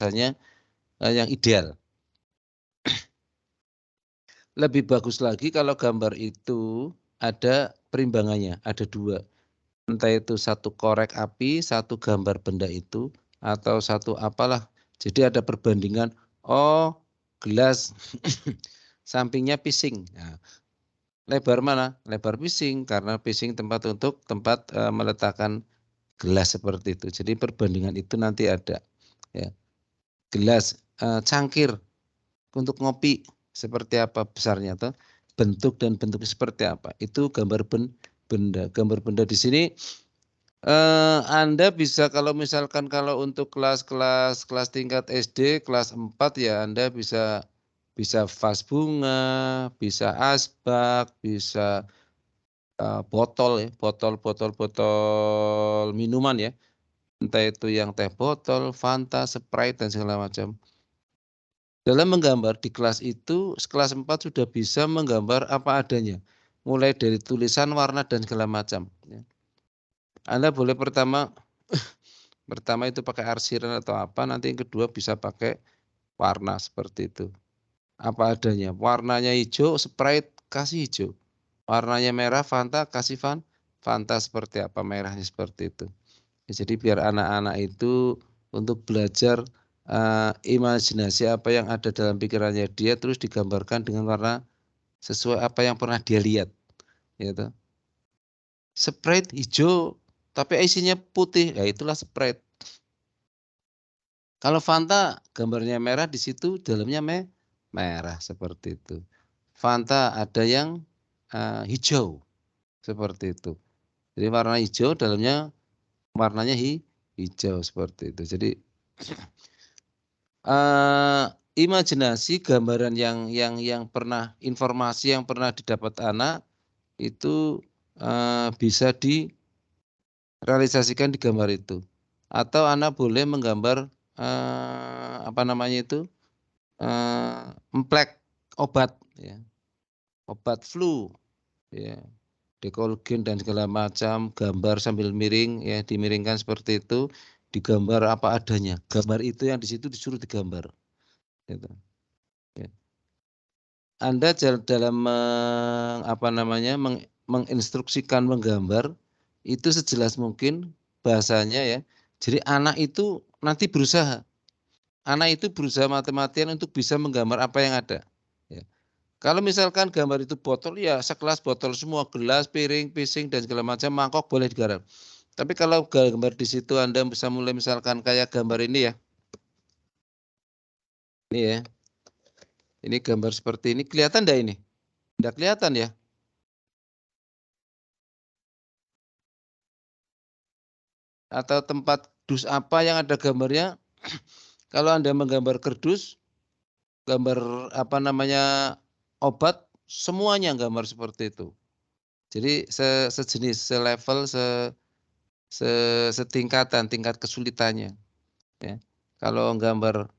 rasanya yang ideal. Lebih bagus lagi kalau gambar itu ada perimbangannya, ada 2. Entah itu satu korek api, satu gambar benda itu, atau satu apalah. Jadi ada perbandingan, oh gelas sampingnya pising. Nah, lebar mana? Lebar pising, karena pising tempat meletakkan gelas seperti itu. Jadi perbandingan itu nanti ada. Ya. Gelas, cangkir untuk ngopi seperti apa besarnya, atau bentuk dan bentuknya seperti apa. Itu gambar benda. Gambar benda di sini Anda bisa kalau misalkan kalau untuk kelas tingkat SD kelas 4 ya Anda bisa vas bunga, bisa asbak, bisa botol ya, botol minuman ya. Entah itu yang teh botol, Fanta, Sprite dan segala macam. Dalam menggambar di kelas itu, kelas 4 sudah bisa menggambar apa adanya. Mulai dari tulisan, warna, dan segala macam. Anda boleh pertama itu pakai arsiran atau apa, nanti yang kedua bisa pakai warna seperti itu. Apa adanya. Warnanya hijau, Sprite kasih hijau. Warnanya merah, Fanta kasih Fanta seperti apa, merahnya seperti itu. Jadi biar anak-anak itu untuk belajar imajinasi apa yang ada dalam pikirannya dia terus digambarkan dengan warna sesuai apa yang pernah dia lihat. Gitu. Sprite hijau tapi isinya putih, ya itulah Sprite. Kalau Fanta gambarnya merah di situ dalamnya merah seperti itu. Fanta ada yang hijau seperti itu. Jadi warna hijau dalamnya warnanya hijau seperti itu. Jadi imajinasi gambaran yang pernah informasi yang pernah didapat anak itu bisa direalisasikan di gambar itu. Atau anak boleh menggambar apa namanya itu emplek obat ya. Obat flu ya. Dekolgen dan segala macam, gambar sambil miring ya, dimiringkan seperti itu, digambar apa adanya. Gambar itu yang di situ disuruh digambar. Gitu. Ya. Anda dalam menginstruksikan menggambar itu sejelas mungkin bahasanya ya. Jadi anak itu nanti berusaha. Anak itu berusaha mati-matian untuk bisa menggambar apa yang ada. Ya. Kalau misalkan gambar itu botol, ya sekelas botol semua, gelas, piring, pising, dan segala macam, mangkok boleh digarap. Tapi kalau gambar di situ Anda bisa mulai misalkan kayak gambar ini ya. Ini ya. Ini gambar seperti ini. Kelihatan enggak ini? Enggak kelihatan ya? Atau tempat dus apa yang ada gambarnya. Kalau Anda menggambar kerdus, gambar apa namanya obat, semuanya gambar seperti itu. Jadi sejenis, selevel, setingkatan, tingkat kesulitannya. Ya. Kalau gambar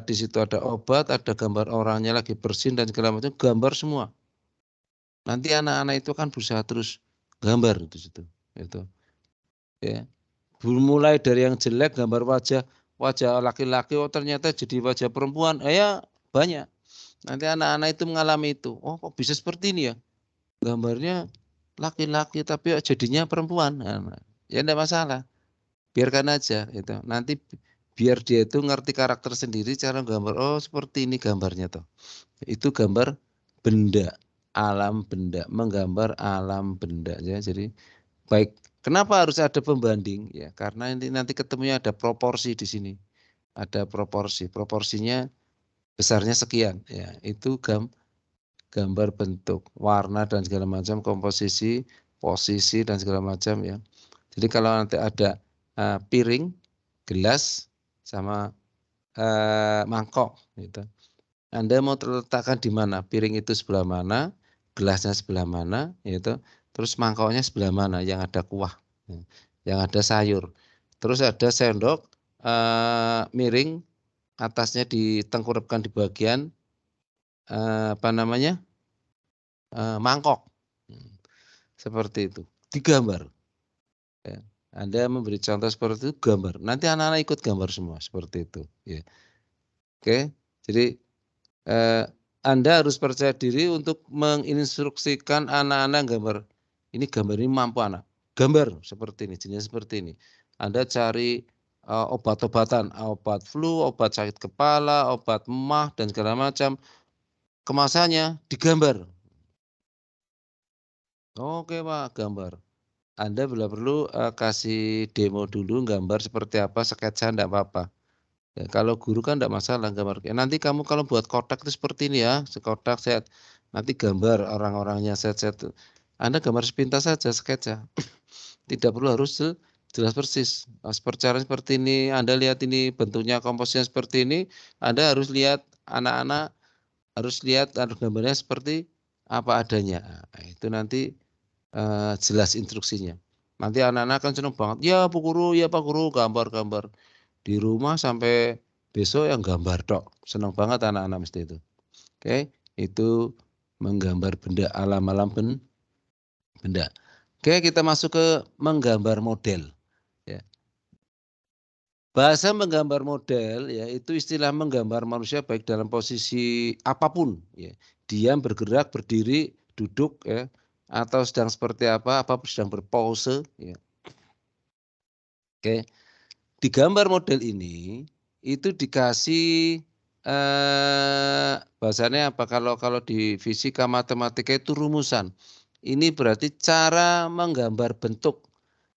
di situ ada obat, ada gambar orangnya lagi bersin dan segala macam, gambar semua. Nanti anak-anak itu kan berusaha terus gambar di situ. Itu. Ya. Mulai dari yang jelek, gambar wajah laki-laki, oh ternyata jadi wajah perempuan, ya banyak. Nanti anak-anak itu mengalami itu. Oh kok bisa seperti ini ya? Gambarnya laki-laki tapi jadinya perempuan. Nah, ya enggak masalah. Biarkan aja itu. Nanti biar dia itu ngerti karakter sendiri cara gambar. Oh seperti ini gambarnya toh. Itu gambar benda, alam benda, menggambar alam benda ya. Jadi baik. Kenapa harus ada pembanding? Ya karena nanti ketemunya ada proporsi di sini. Ada proporsi. Proporsinya besarnya sekian. Ya itu gambar bentuk, warna dan segala macam, komposisi, posisi dan segala macam ya. Jadi kalau nanti ada piring, gelas sama mangkok gitu. Anda mau terletakkan di mana? Piring itu sebelah mana, gelasnya sebelah mana, gitu. Terus mangkoknya sebelah mana yang ada kuah, yang ada sayur. Terus ada sendok miring, atasnya ditengkurapkan di bagian apa namanya mangkok, seperti itu. Digambar. Ya. Anda memberi contoh seperti itu gambar. Nanti anak-anak ikut gambar semua seperti itu. Ya. Oke, jadi Anda harus percaya diri untuk menginstruksikan anak-anak gambar. Ini gambar ini mampu anak. Gambar seperti ini, jenis seperti ini. Anda cari obat-obatan, obat flu, obat sakit kepala, obat emah dan segala macam. Kemasannya digambar. Oke Pak, gambar. Anda bila perlu kasih demo dulu gambar seperti apa, sketsa enggak apa-apa. Ya, kalau guru kan enggak masalah gambar. Nanti kamu kalau buat kotak itu seperti ini ya, sekotak set. Nanti gambar orang-orangnya set-set. Anda gambar sepintas saja sketsa. Tidak perlu harus jelas persis. Cara seperti ini, Anda lihat ini bentuknya komposisinya seperti ini, Anda harus lihat anak-anak harus lihat gambarnya seperti apa adanya. Nah, itu nanti jelas instruksinya. Nanti anak-anak kan senang banget. Ya Bu Guru, ya Pak Guru, gambar-gambar. Di rumah sampai besok yang gambar tok. Senang banget anak-anak mesti itu. Oke, itu menggambar benda alam-alam benda. Oke, kita masuk ke menggambar model. Ya. Bahasa menggambar model ya itu istilah menggambar manusia baik dalam posisi apapun ya. Diam, bergerak, berdiri, duduk ya atau sedang seperti apa sedang berpose ya. Oke. Di gambar model ini itu dikasih bahasanya apa kalau di fisika matematika itu rumusan. Ini berarti cara menggambar bentuk,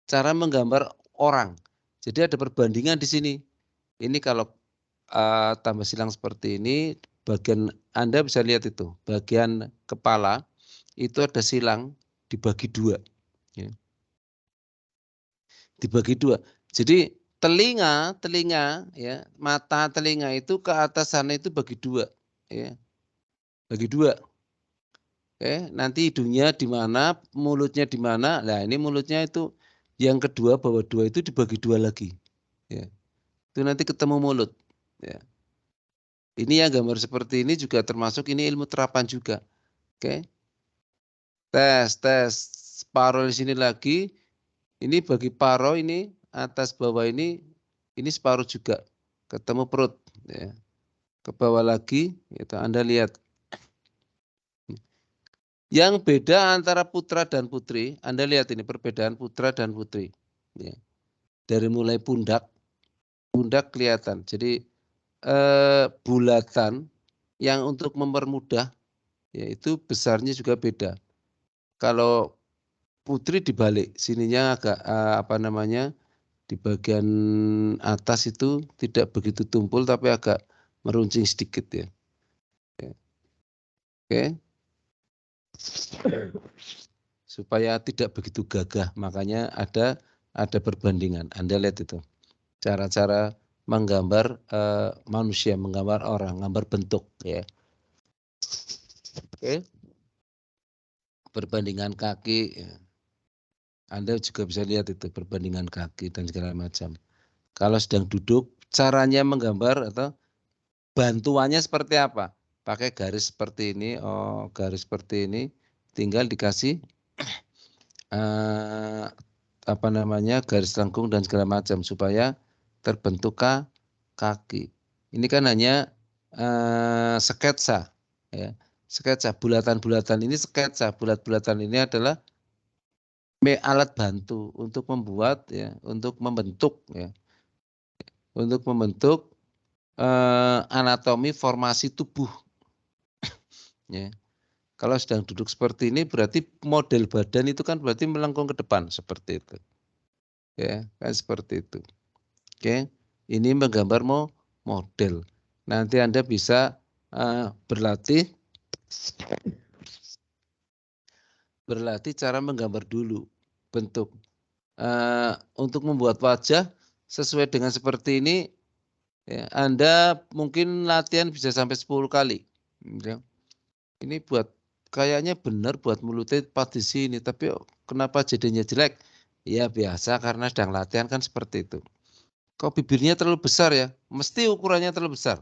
cara menggambar orang. Jadi ada perbandingan di sini. Ini kalau tambah silang seperti ini, bagian Anda bisa lihat itu, bagian kepala itu ada silang dibagi dua. Ya. Dibagi dua. Jadi telinga ya, mata telinga itu ke atas sana itu bagi dua. Ya. Bagi dua. Oke, nanti hidungnya di mana, mulutnya di mana. Nah ini mulutnya itu yang kedua bawah dua itu dibagi dua lagi. Ya. Itu nanti ketemu mulut. Ya. Ini yang gambar seperti ini juga termasuk ini ilmu terapan juga. Oke. Tes. Separuh di sini lagi. Ini bagi paruh ini atas bawah ini separuh juga. Ketemu perut. Ya. Ke bawah lagi, itu Anda lihat. Yang beda antara putra dan putri, Anda lihat ini perbedaan putra dan putri. Ya. Dari mulai pundak kelihatan. Jadi bulatan yang untuk mempermudah yaitu besarnya juga beda. Kalau putri dibalik, sininya agak di bagian atas itu tidak begitu tumpul tapi agak meruncing sedikit ya. Oke. Supaya tidak begitu gagah, makanya ada perbandingan. Anda lihat itu. Cara-cara menggambar manusia, menggambar orang, gambar bentuk ya. Oke. Perbandingan kaki ya. Anda juga bisa lihat itu perbandingan kaki dan segala macam. Kalau sedang duduk, caranya menggambar atau bantuannya seperti apa? Pakai garis seperti ini, garis seperti ini, tinggal dikasih garis lengkung dan segala macam supaya terbentuk kaki. Ini kan hanya sketsa, ya. Sketsa bulatan-bulatan ini sketsa, bulat-bulatan ini adalah alat bantu untuk membuat ya, untuk membentuk ya. Untuk membentuk anatomi formasi tubuh. Ya. Kalau sedang duduk seperti ini berarti model badan itu kan berarti melengkung ke depan seperti itu. Ya, kan seperti itu. Oke. Ini menggambar model. Nanti Anda bisa berlatih cara menggambar dulu bentuk. Untuk membuat wajah sesuai dengan seperti ini ya, Anda mungkin latihan bisa sampai 10 kali. Ya. Ini kayaknya benar buat mulutnya pas di sini, tapi kenapa jadinya jelek? Ya biasa karena sedang latihan kan seperti itu. Kok bibirnya terlalu besar ya? Mesti ukurannya terlalu besar.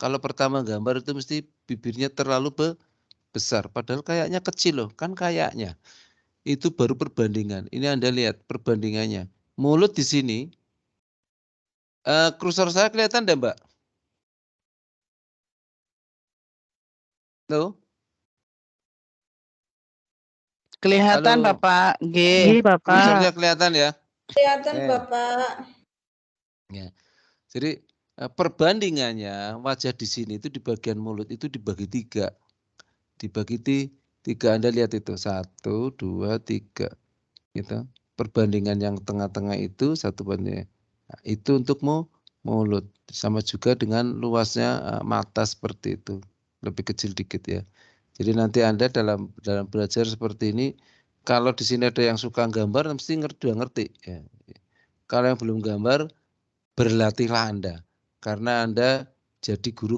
Kalau pertama gambar itu mesti bibirnya terlalu besar, padahal kayaknya kecil loh, kan kayaknya. Itu baru perbandingan. Ini Anda lihat perbandingannya. mulut di sini. Kursor saya kelihatan enggak, Mbak? Tuh. Kelihatan Halo. Bapak. G. Kursornya kelihatan ya? Kelihatan Bapak. Ya. Jadi perbandingannya wajah di sini itu di bagian mulut itu dibagi 3. Dibagi 3, Anda lihat itu 1, 2, 3. Gitu. Perbandingan yang tengah-tengah itu 1 banding. Nah, itu untuk mulut. Sama juga dengan luasnya mata seperti itu. Lebih kecil dikit ya. Jadi nanti Anda dalam belajar seperti ini, kalau di sini ada yang suka gambar, mesti ngerti ya. Kalau yang belum gambar, berlatihlah Anda. Karena Anda jadi guru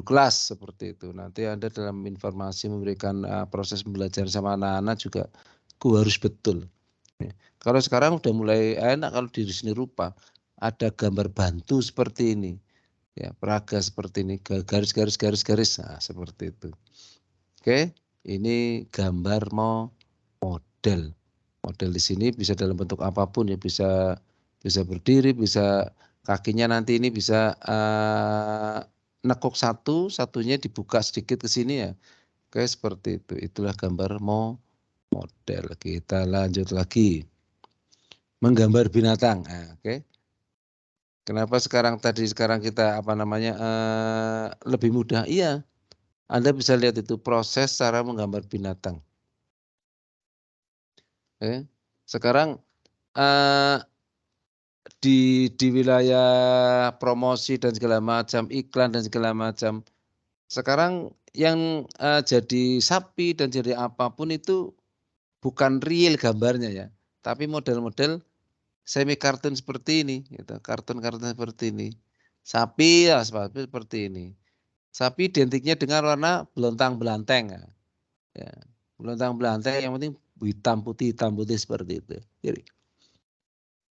kelas seperti itu. Nanti Anda dalam informasi memberikan proses pembelajaran sama anak-anak juga harus betul. Ya. Kalau sekarang udah mulai enak kalau di seni rupa ada gambar bantu seperti ini. Ya, peraga seperti ini, garis, nah, seperti itu. Oke, ini gambar model. Model di sini bisa dalam bentuk apapun ya, bisa berdiri, bisa kakinya nanti ini bisa nekuk satunya dibuka sedikit ke sini ya. Oke, seperti itu. Itulah gambar model. Kita lanjut lagi. Menggambar binatang. Nah, oke. Kenapa sekarang kita lebih mudah? Iya. Anda bisa lihat itu proses cara menggambar binatang. Sekarang di wilayah promosi dan segala macam, iklan dan segala macam. Sekarang yang jadi sapi dan jadi apapun itu bukan real gambarnya ya, tapi model-model semi kartun seperti ini, gitu. Kartun-kartun seperti ini. Sapi ya seperti ini. Sapi identiknya dengan warna belontang-belanteng. Ya. Belontang-belanteng yang penting hitam putih seperti itu. Jadi,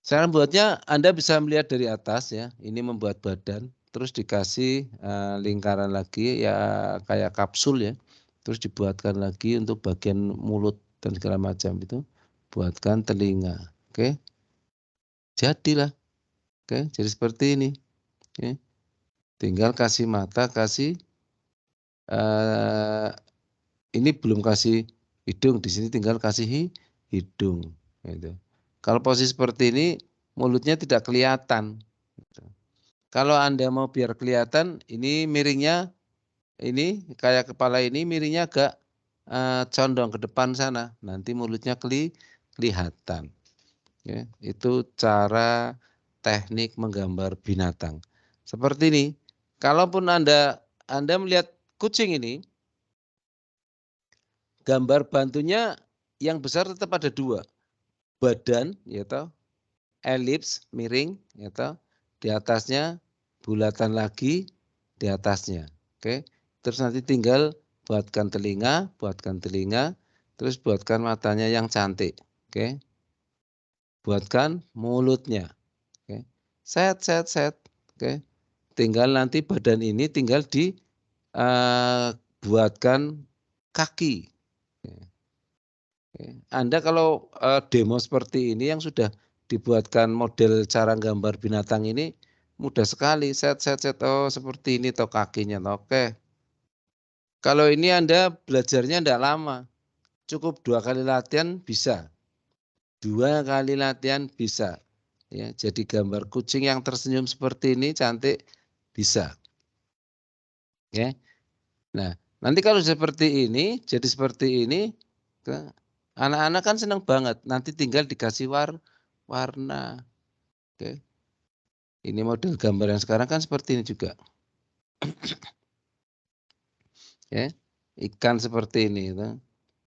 sekarang buatnya Anda bisa melihat dari atas ya. Ini membuat badan, terus dikasih lingkaran lagi ya kayak kapsul ya. Terus dibuatkan lagi untuk bagian mulut dan segala macam itu. Buatkan telinga. Oke. Jadilah. Oke, jadi seperti ini. Oke. Tinggal kasih mata, kasih ini belum kasih hidung, di sini tinggal kasih hidung. Gitu. Kalau posisi seperti ini, mulutnya tidak kelihatan. Gitu. Kalau Anda mau biar kelihatan, ini miringnya, ini kayak kepala ini miringnya agak condong ke depan sana. Nanti mulutnya kelihatan. Ya, itu cara teknik menggambar binatang. Seperti ini. Kalaupun Anda melihat kucing ini, gambar bantunya yang besar tetap ada 2. Badan, ya toh, elips, miring, ya toh, di atasnya bulatan lagi di atasnya. Oke. Terus nanti tinggal buatkan telinga, terus buatkan matanya yang cantik. Oke. Buatkan mulutnya. Oke. Set. Oke. Tinggal nanti badan ini tinggal buatkan kaki. Anda kalau demo seperti ini yang sudah dibuatkan model cara gambar binatang ini mudah sekali. Set. Oh seperti ini toh kakinya. Oke. Kalau ini Anda belajarnya tidak lama. Cukup 2 kali latihan bisa. 2 kali latihan bisa. Ya, jadi gambar kucing yang tersenyum seperti ini cantik bisa. Ya. Nah, nanti kalau seperti ini, jadi seperti ini, anak-anak kan senang banget. Nanti tinggal dikasih warna. Oke. Ini model gambar yang sekarang kan seperti ini juga. Ya. Ikan seperti ini.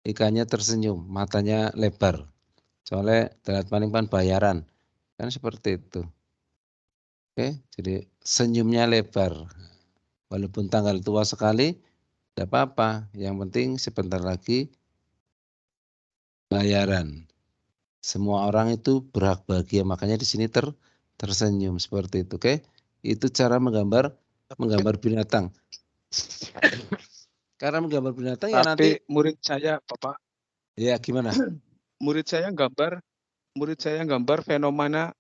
Ikannya tersenyum, matanya lebar. Soalnya telat paling bayaran. Kan seperti itu. Oke, jadi senyumnya lebar. Walaupun tanggal tua sekali, tidak apa-apa. Yang penting sebentar lagi bayaran. Semua orang itu berhak bahagia. Makanya di sini tersenyum seperti itu. Oke, itu cara menggambar binatang. Karena menggambar binatang ya nanti. Murid saya, Bapak. Ya gimana? Murid saya gambar murid saya gambar fenomena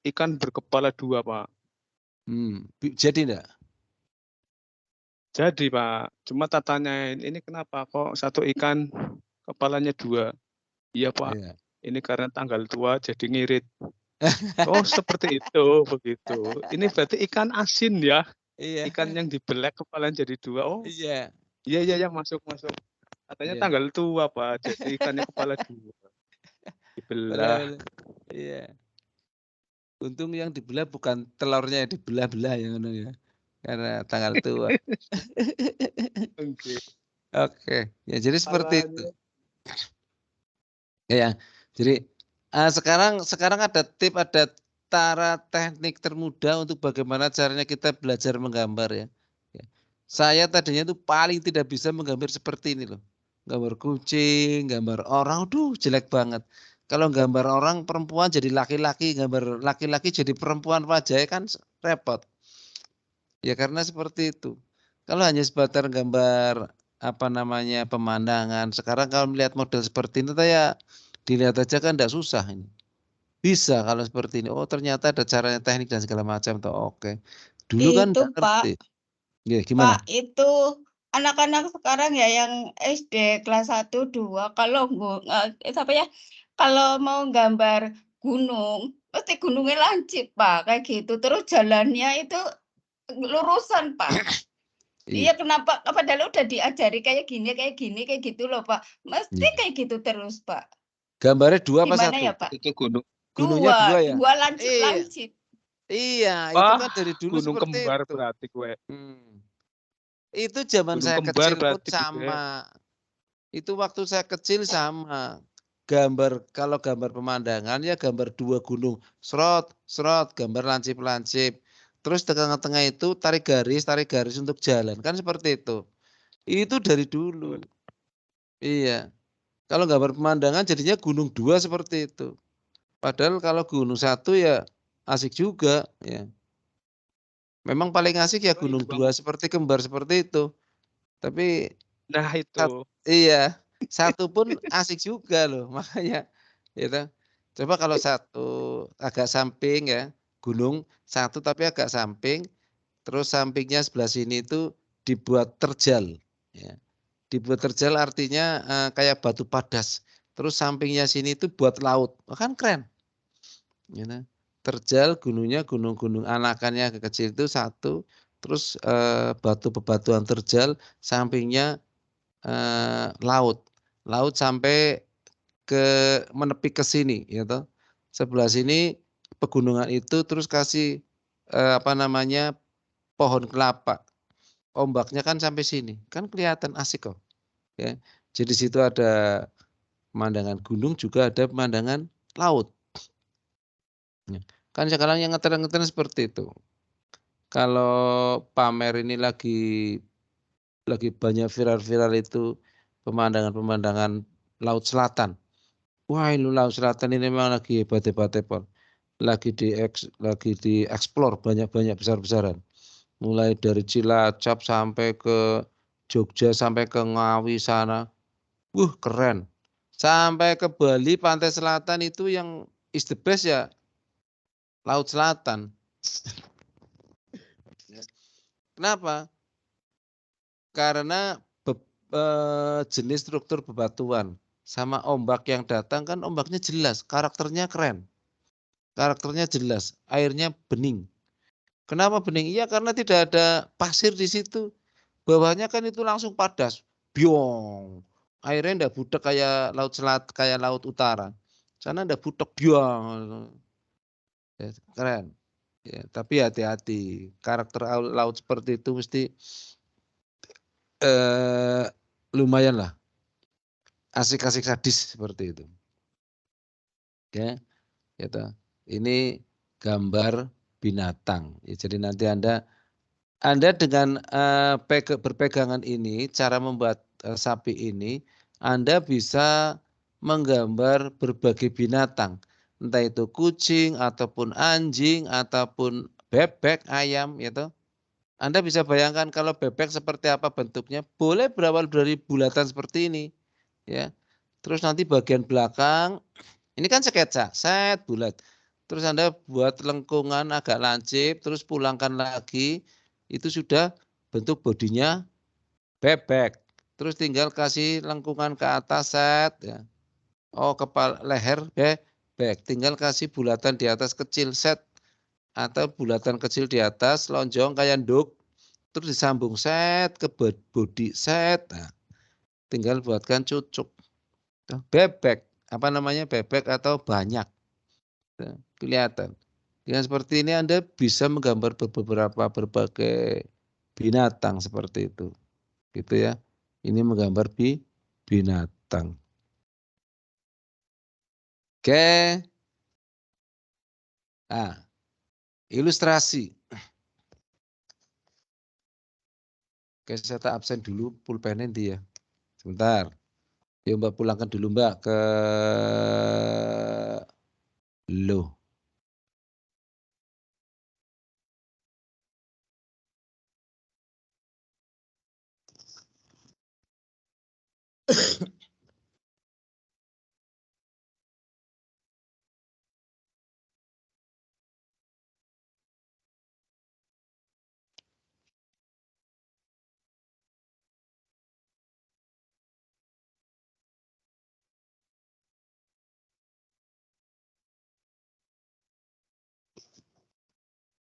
ikan berkepala 2, Pak. Jadi enggak? Jadi, Pak, cuma tatanya ini kenapa kok satu ikan kepalanya 2? Iya, Pak, Iya. ini karena tanggal tua jadi ngirit. Oh, seperti itu, begitu. Ini berarti ikan asin ya? Iya. Ikan yang dibelek kepalanya jadi 2. Oh, Iya. iya, masuk. Katanya Iya. tanggal tua, Pak, jadi ikannya kepala 2. Dibelah. Belah. Iya. Untung yang dibelah bukan telurnya yang dibelah-belah yang ngono ya. Karena tanggal tua. Oke. Oke, ya jadi seperti itu. Salahnya. Ya, jadi sekarang ada tip, ada cara teknik termudah untuk bagaimana caranya kita belajar menggambar ya. Saya tadinya itu paling tidak bisa menggambar seperti ini loh. Gambar kucing, gambar orang, aduh jelek banget. Kalau gambar orang perempuan jadi laki-laki, gambar laki-laki jadi perempuan wajahnya kan repot. Ya karena seperti itu. Kalau hanya sebatas gambar pemandangan, sekarang kalau melihat model seperti ini ya dilihat aja kan tidak susah ini. Bisa kalau seperti ini. Oh ternyata ada caranya, teknik dan segala macam. Oke. Dulu kan Itu nggak ngerti. Pak, Ya, gimana? Pak itu anak-anak sekarang ya yang SD kelas 1, 2 kalau kalau mau gambar gunung, pasti gunungnya lancip Pak, kayak gitu. Terus jalannya itu lurusan Pak. Iya kenapa? Padahal udah diajari kayak gini, kayak gitu loh Pak. Mesti kayak gitu terus Pak. Gambarnya 2 apa 1? Gimana ya Pak? Itu gunung. Gunungnya 2 ya? 2 lancip-lancip. Iya, itu kan dari dulu gunung seperti kembar itu. berarti gue. Itu zaman Gunung saya kembar kecil pun berarti gue. sama. Itu waktu saya kecil sama. Kalau gambar pemandangan ya gambar 2 gunung. Serot, gambar lancip-lancip. Terus tengah-tengah itu tarik garis untuk jalan. Kan seperti itu. Itu dari dulu. Iya. Kalau gambar pemandangan jadinya gunung 2 seperti itu. Padahal kalau gunung 1 ya asik juga ya. Memang paling asik ya gunung 2 seperti kembar seperti itu. Tapi nah itu. Iya, 1 pun asik juga loh, makanya gitu. Coba kalau 1 agak samping ya, gunung 1 tapi agak samping, terus sampingnya sebelah sini itu dibuat terjal ya. Dibuat terjal artinya kayak batu padas, terus sampingnya sini itu buat laut, kan keren. Gitu. Terjal gunungnya gunung-gunung anakannya agak kecil itu 1, terus bebatuan terjal, sampingnya laut sampai menepi ke sini gitu. Sebelah sini pegunungan itu terus kasih pohon kelapa. Ombaknya kan sampai sini, kan kelihatan asik kok. Ya. Jadi situ ada pemandangan gunung juga ada pemandangan laut. Kan sekarang yang ngetren-ngetren seperti itu. Kalau pamer ini lagi banyak viral-viral itu pemandangan-pemandangan laut selatan. Wah, ini laut selatan ini memang lagi hebat-hebatnya, Pon. Lagi dieksplor banyak-banyak besar-besaran. Mulai dari Cilacap sampai ke Jogja, sampai ke Ngawi sana. Keren. Sampai ke Bali, pantai selatan itu yang is the best ya laut selatan. Kenapa? Karena jenis struktur bebatuan sama ombak yang datang kan ombaknya jelas, karakternya keren. Karakternya jelas, airnya bening. Kenapa bening? Iya karena tidak ada pasir di situ. Bawahnya kan itu langsung padas. Biong. Airnya enggak butek kayak laut utara. Sana enggak butek biong. Ya, keren. Ya, tapi hati-hati. Karakter laut seperti itu mesti lumayan lah. Asik-asik sadis seperti itu. Ya, gitu. Ini gambar binatang. Ya, jadi nanti Anda dengan berpegangan ini, cara membuat sapi ini, Anda bisa menggambar berbagai binatang. Entah itu kucing, ataupun anjing, ataupun bebek, ayam, gitu. Anda bisa bayangkan kalau bebek seperti apa bentuknya, boleh berawal dari bulatan seperti ini. Ya. Terus nanti bagian belakang, Ini kan sketsa, set bulat. Terus Anda buat lengkungan agak lancip, terus pulangkan lagi, itu sudah bentuk bodinya bebek. Terus tinggal kasih lengkungan ke atas, set. Ya. Oh, kepala leher bebek. Tinggal kasih bulatan di atas kecil, set. Atau bulatan kecil di atas, lonjong kayak nduk. Terus disambung, set, ke body, set. Nah, tinggal buatkan cucuk. Bebek. Apa namanya bebek atau banyak. Kelihatan. Dengan seperti ini Anda bisa menggambar berbagai binatang seperti itu. Gitu ya. Ini menggambar binatang. Oke. Nah, ilustrasi. Oke, saya tak absen dulu pulpennya nanti ya. Sebentar. Yuk Mbak pulangkan dulu Mbak ke lo.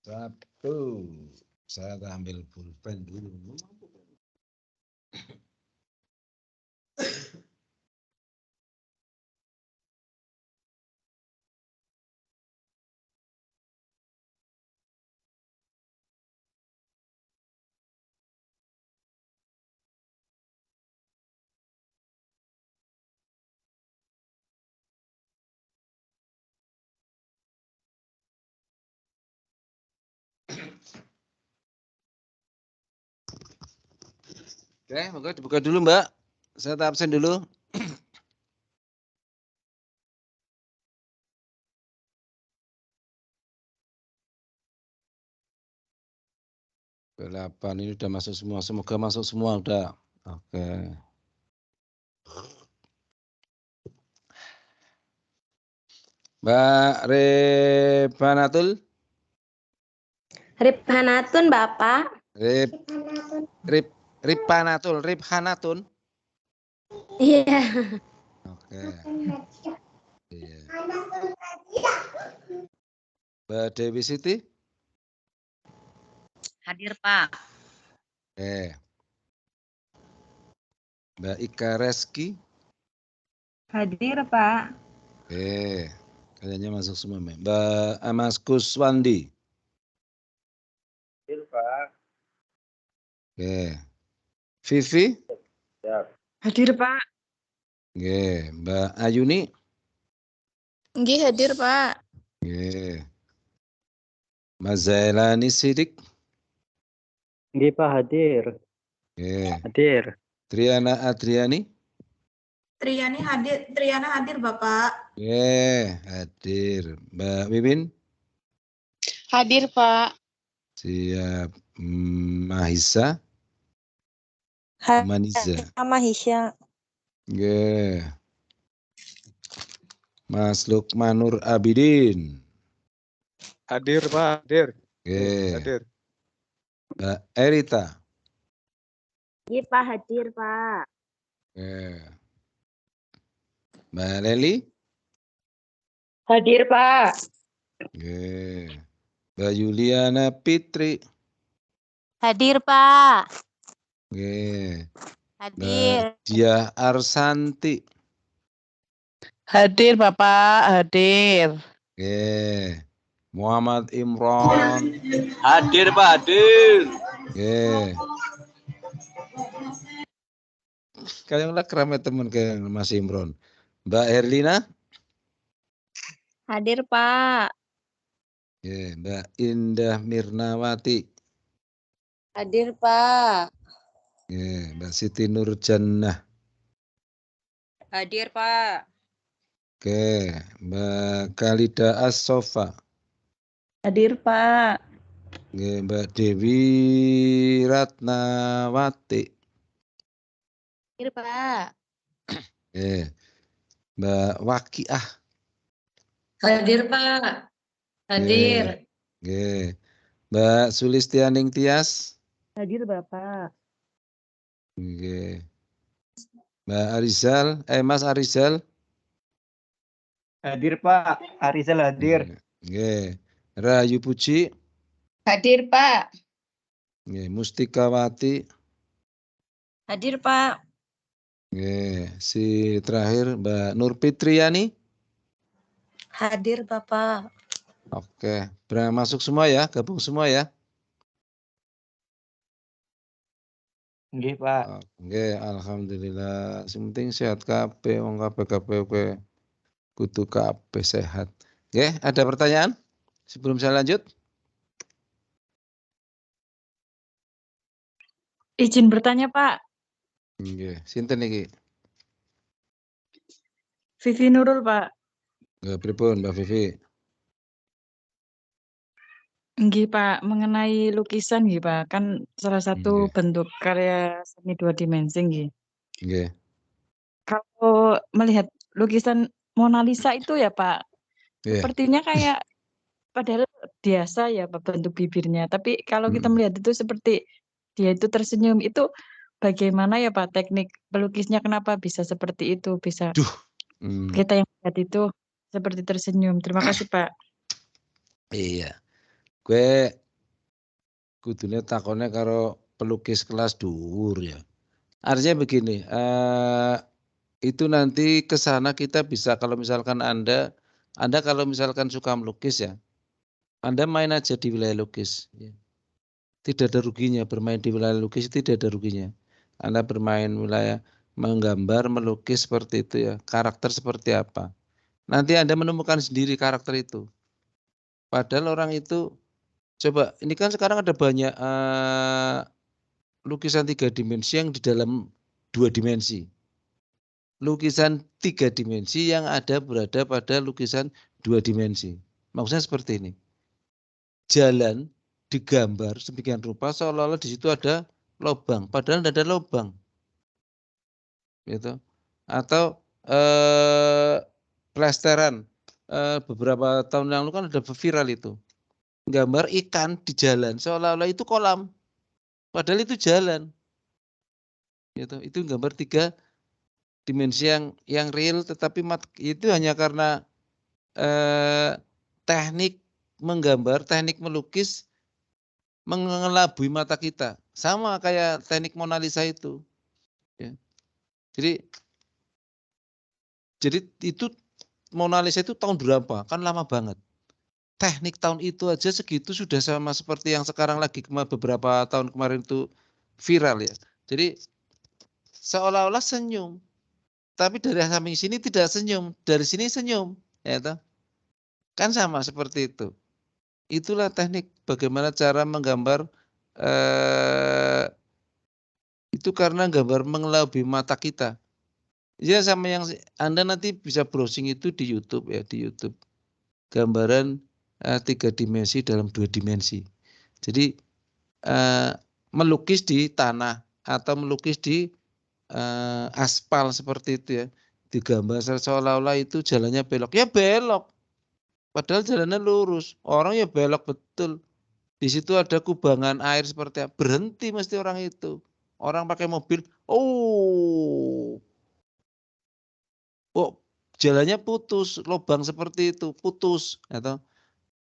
Satu. Saya ambil pulpen dulu. Oke, moga dibuka dulu Mbak. Saya tak absen dulu. Ke-8 ini udah masuk semua. Semoga masuk semua udah. Oke. Mbak Repanatul. Riphanatun, Bapak. Riphanatun. Iya. Oke. Iya. Mbak Dewi Siti. Hadir, Pak. Oke. Mbak Ika Reski. Hadir, Pak. Oke. Kayaknya masuk semua, Mbak Amas Kuswandi. Hadir, Pak. Oke. Vivi. Siap. Hadir, Pak. Oke. Mbak Ayuni. Nggih hadir, Pak. Oke. Mbak Zailani Sidik. Nggih, Pak, hadir. Oke. Hadir. Triana Adriani. Triana hadir, Bapak. Oke, hadir. Mbak Wiwin. Hadir, Pak. Siap. Mahisa. Maniza. Mahisya. Oke. Mas Lukmanur Abidin. Hadir, Pak. Hadir. Oke. Hadir. Mbak Erita. Iya, Pak, hadir, Pak. Oke. Mbak Leli. Hadir, Pak. Oke. Mbak Yuliana Fitri. Hadir, Pak. Oke. Hadir. Mbak Diah Arsanti. Hadir, Bapak. Hadir. Oke. Muhammad Imron. Hadir, Pak, hadir. Oke. Kayaknya keramat teman ke Mas Imron. Mbak Herlina. Hadir, Pak. Oke. Mbak Indah Mirnawati. Hadir, Pak. Oke. Mbak Siti Nurjannah. Hadir, Pak. Oke. Mbak Khalida As-Sofa. Hadir, Pak. Oke. Mbak Dewi Ratnawati. Hadir, Pak. Oke. Mbak Wakiah. Hadir, Pak. Hadir. Oke. Mbak Sulistianing Tias. Hadir Bapak. Oke. Mbak Arizal, Mas Arizal. Hadir Pak. Arizal hadir. Oke. Rahayu Puji. Hadir, Pak. Oke. Mustikawati. Hadir, Pak. Oke. Si terakhir Mbak Nur Fitriani. Hadir, Bapak. Oke. Berani masuk semua ya, gabung semua ya. Nggih Pak. Oke, alhamdulillah. Yang penting sehat kabeh, wong kabeh kudu kabeh sehat. Oke, ada pertanyaan sebelum saya lanjut? Izin bertanya Pak. Oke, sinten iki? Vivi Nurul Pak. Nggih, pripun Mbak Vivi? Nggih Pak, mengenai lukisan nggih Pak, kan salah satu Nggih. bentuk karya seni dua dimensi nggih. Nggih. Kalau melihat lukisan Mona Lisa itu ya Pak, Iya. sepertinya kayak padahal biasa ya Pak bentuk bibirnya, tapi kalau kita melihat itu seperti dia itu tersenyum, itu bagaimana ya Pak teknik pelukisnya, kenapa bisa seperti itu, bisa kita yang lihat itu seperti tersenyum. Terima kasih Pak. Iya. Gue kudune takone karo pelukis kelas dhuwur ya. Artinya begini, itu nanti ke sana kita bisa, kalau misalkan Anda kalau misalkan suka melukis ya, Anda main aja di wilayah lukis. Ya. Tidak ada ruginya bermain di wilayah lukis, tidak ada ruginya. Anda bermain wilayah menggambar, melukis seperti itu ya, karakter seperti apa. Nanti Anda menemukan sendiri karakter itu. Padahal orang itu, coba ini kan sekarang ada banyak lukisan 3 dimensi yang di dalam 2 dimensi. Lukisan 3 dimensi yang berada pada lukisan 2 dimensi. Maksudnya seperti ini. Jalan digambar sedemikian rupa seolah-olah di situ ada lubang, padahal tidak ada lubang. Gitu. Atau plesteran beberapa tahun yang lalu kan ada viral itu. Gambar ikan di jalan seolah-olah itu kolam. Padahal itu jalan. Gitu. Itu gambar 3 dimensi yang real, tetapi itu hanya karena teknik menggambar, teknik melukis mengelabui mata kita. Sama kayak teknik Mona Lisa itu. Ya. Jadi itu Mona Lisa itu tahun berapa? Kan lama banget. Teknik tahun itu aja segitu sudah sama seperti yang sekarang lagi beberapa tahun kemarin itu viral ya. Jadi seolah-olah senyum. Tapi dari samping sini tidak senyum, dari sini senyum, ya toh? Kan sama seperti itu. Itulah teknik bagaimana cara menggambar itu karena gambar mengelabui mata kita. Ya sama yang Anda nanti bisa browsing itu di YouTube ya, di YouTube. Gambaran 3 dimensi dalam 2 dimensi. Jadi melukis di tanah atau melukis di aspal seperti itu ya. Digambar seolah-olah itu jalannya belok. Ya belok. Padahal jalannya lurus. Orang ya belok betul. Di situ ada kubangan air seperti apa. Berhenti mesti orang itu. Orang pakai mobil. Oh, jalannya putus. Lubang seperti itu. Putus. Atau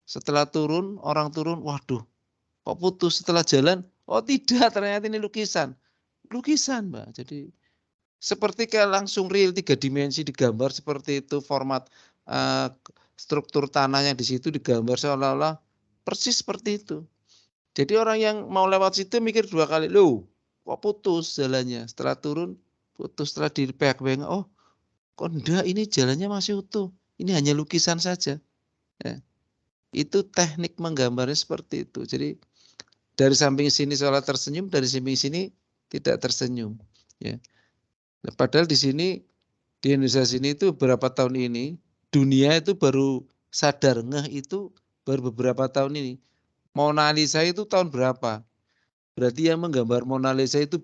setelah turun, orang turun. Waduh, kok putus setelah jalan? Oh tidak, ternyata ini lukisan. Lukisan Mbak. Jadi seperti kayak langsung real 3 dimensi digambar seperti itu, format struktur tanahnya di situ digambar seolah-olah persis seperti itu. Jadi orang yang mau lewat situ mikir 2 kali, loh kok putus jalannya, setelah turun putus, setelah dipek-pek, oh kok enggak, ini jalannya masih utuh, ini hanya lukisan saja. Ya. Itu teknik menggambarnya seperti itu. Jadi dari samping sini seolah tersenyum, dari samping sini tidak tersenyum. Ya. Nah, padahal di sini, di Indonesia sini itu beberapa tahun ini, dunia itu baru sadar ngeh itu baru beberapa tahun ini. Mona Lisa itu tahun berapa? Berarti yang menggambar Mona Lisa itu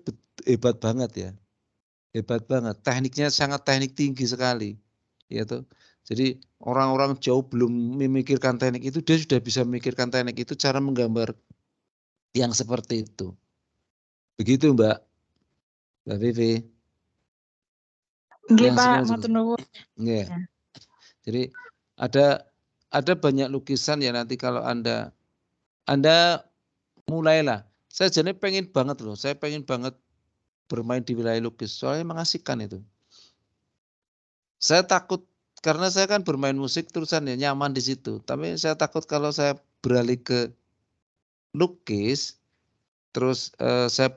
hebat banget ya. Hebat banget. Tekniknya sangat teknik tinggi sekali. Gitu. Jadi orang-orang jauh belum memikirkan teknik itu, dia sudah bisa memikirkan teknik itu, cara menggambar yang seperti itu. Begitu Mbak Vivi. Nggih Yang Pak, semua matur nuwun. ya. Ya. Jadi ada banyak lukisan ya nanti kalau Anda mulailah. Saya jadi pengen banget loh, saya pengen banget bermain di wilayah lukis, soalnya mengasihkan itu. Saya takut karena saya kan bermain musik terusan ya nyaman di situ. Tapi saya takut kalau saya beralih ke lukis, terus saya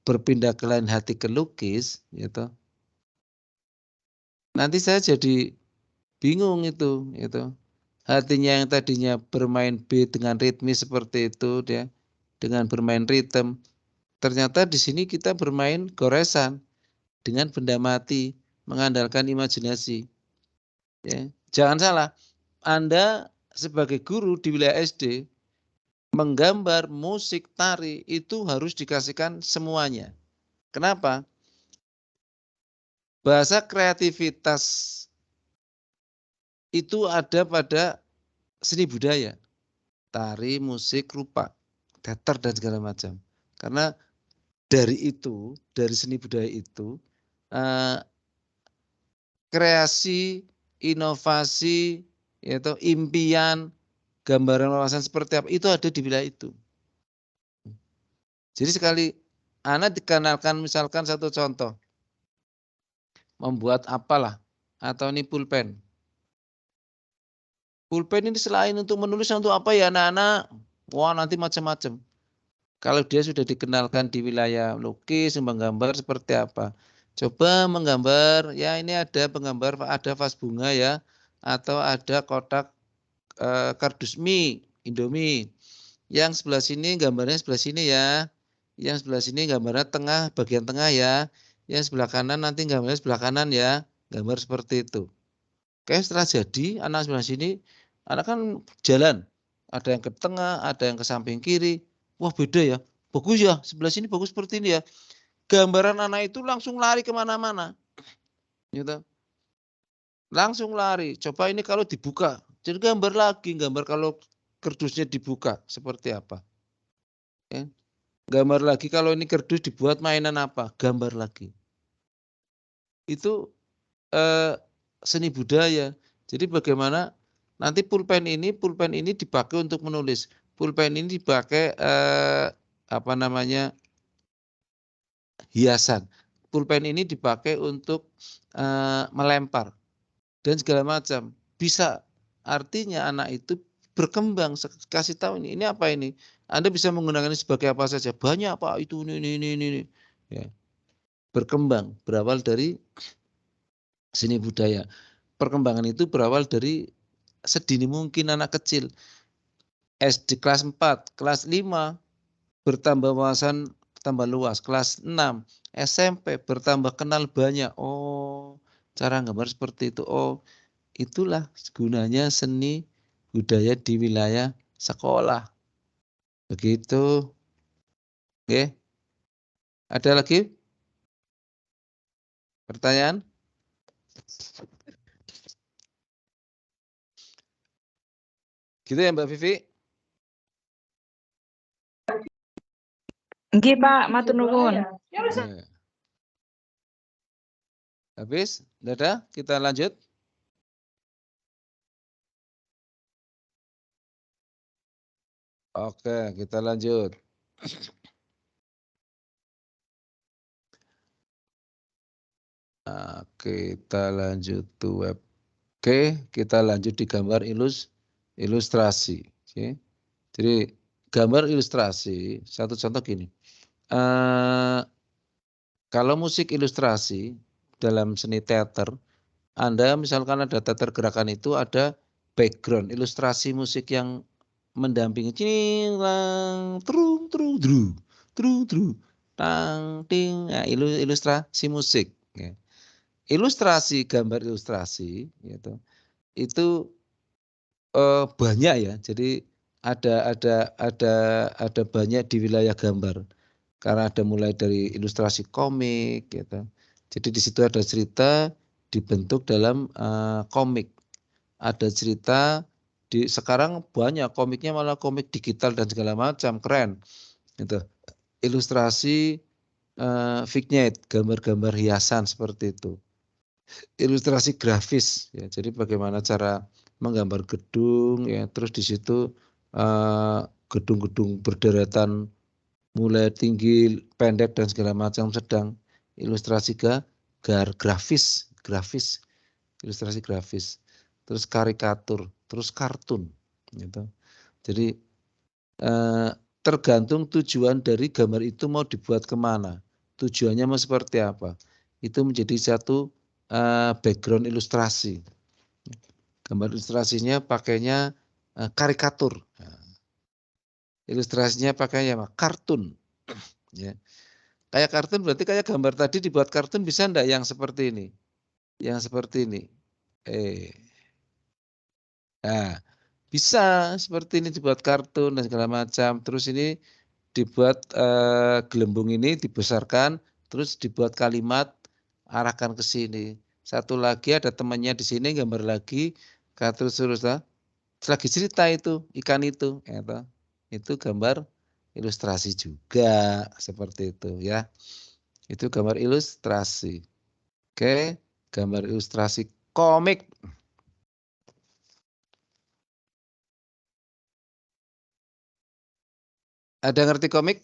berpindah ke lain hati ke lukis, gitu. Nanti saya jadi bingung itu. Hatinya yang tadinya bermain beat dengan ritmis seperti itu, dia dengan bermain ritme. Ternyata di sini kita bermain goresan dengan benda mati, mengandalkan imajinasi. Ya, jangan salah, Anda sebagai guru di wilayah SD menggambar musik tari itu harus dikasihkan semuanya. Kenapa? Bahasa kreativitas itu ada pada seni budaya, tari, musik, rupa, teater dan segala macam. Karena dari seni budaya itu, kreasi, inovasi, yaitu impian, gambaran wawasan seperti apa, itu ada di wilayah itu. Jadi sekali anak dikenalkan misalkan satu contoh, membuat apalah, atau ini pulpen. Pulpen ini selain untuk menulis untuk apa ya anak-anak? Wah nanti macam-macam. Kalau dia sudah dikenalkan di wilayah lukis, menggambar seperti apa? Coba menggambar, ya ini ada penggambar, ada vas bunga ya, atau ada kotak kardus mie, Indomie. Yang sebelah sini gambarnya sebelah sini ya. Yang sebelah sini gambarnya tengah, bagian tengah ya. Yang sebelah kanan nanti gambarnya sebelah kanan ya. Gambar seperti itu. Oke, setelah jadi anak sebelah sini, anak kan jalan. Ada yang ke tengah, ada yang ke samping kiri. Wah beda ya. Bagus ya, sebelah sini bagus seperti ini ya. Gambaran anak itu langsung lari kemana-mana. Gitu. Langsung lari. Coba ini kalau dibuka. Jadi gambar lagi, gambar kalau kardusnya dibuka seperti apa. Ya. Gambar lagi kalau ini kardus dibuat mainan apa, gambar lagi. Itu seni budaya. Jadi bagaimana nanti pulpen ini dipakai untuk menulis. Pulpen ini dipakai hiasan. Pulpen ini dipakai untuk melempar dan segala macam. Bisa artinya anak itu berkembang, kasih tahu ini apa ini. Anda bisa menggunakan ini sebagai apa saja. Banyak Pak itu ini. Ya. Berkembang berawal dari seni budaya. Perkembangan itu berawal dari sedini mungkin anak kecil. SD kelas 4, kelas 5 bertambah wawasan tambah luas. Kelas 6 SMP bertambah kenal banyak. Oh, cara gambar seperti itu. Oh, itulah gunanya seni budaya di wilayah sekolah. Begitu. Oke. Ada lagi pertanyaan? Gitu ya Mbak Vivi? Nggih Pak, matur nuwun. Habis? Tidak ada? Kita lanjut. Oke, kita lanjut. Nah, kita lanjut to web. Oke, kita lanjut di gambar ilustrasi. Oke. Jadi gambar ilustrasi, satu contoh gini. Kalau musik ilustrasi dalam seni teater, Anda misalkan ada teater gerakan itu ada background ilustrasi musik yang mendampingi cing trung trung dru trung dru tang ting. Nah, ilustrasi musik ya. Ilustrasi gambar ilustrasi gitu. Itu banyak ya. Jadi ada banyak di wilayah gambar. Karena ada mulai dari ilustrasi komik gitu. Jadi di situ ada cerita dibentuk dalam komik. ada cerita sekarang banyak komiknya malah komik digital dan segala macam, keren. Gitu. Ilustrasi vignette, gambar-gambar hiasan seperti itu. Ilustrasi grafis ya. Jadi bagaimana cara menggambar gedung ya, terus di situ gedung-gedung berderetan mulai tinggi, pendek dan segala macam, sedang ilustrasi grafis, ilustrasi grafis, terus karikatur, terus kartun gitu. Jadi tergantung tujuan dari gambar itu mau dibuat kemana, tujuannya mau seperti apa, itu menjadi satu background ilustrasi. Gambar ilustrasinya pakainya karikatur, ilustrasinya pakainya kartun. Ya. Kayak kartun berarti kayak gambar tadi dibuat kartun bisa enggak yang seperti ini? Yang seperti ini. Nah, bisa seperti ini dibuat kartun dan segala macam. Terus ini dibuat gelembung ini dibesarkan, terus dibuat kalimat arahkan ke sini. Satu lagi ada temannya di sini gambar lagi, terus lagi cerita itu ikan itu, itu gambar ilustrasi juga seperti itu ya. Itu gambar ilustrasi. Oke, gambar ilustrasi komik. Ada ngerti komik?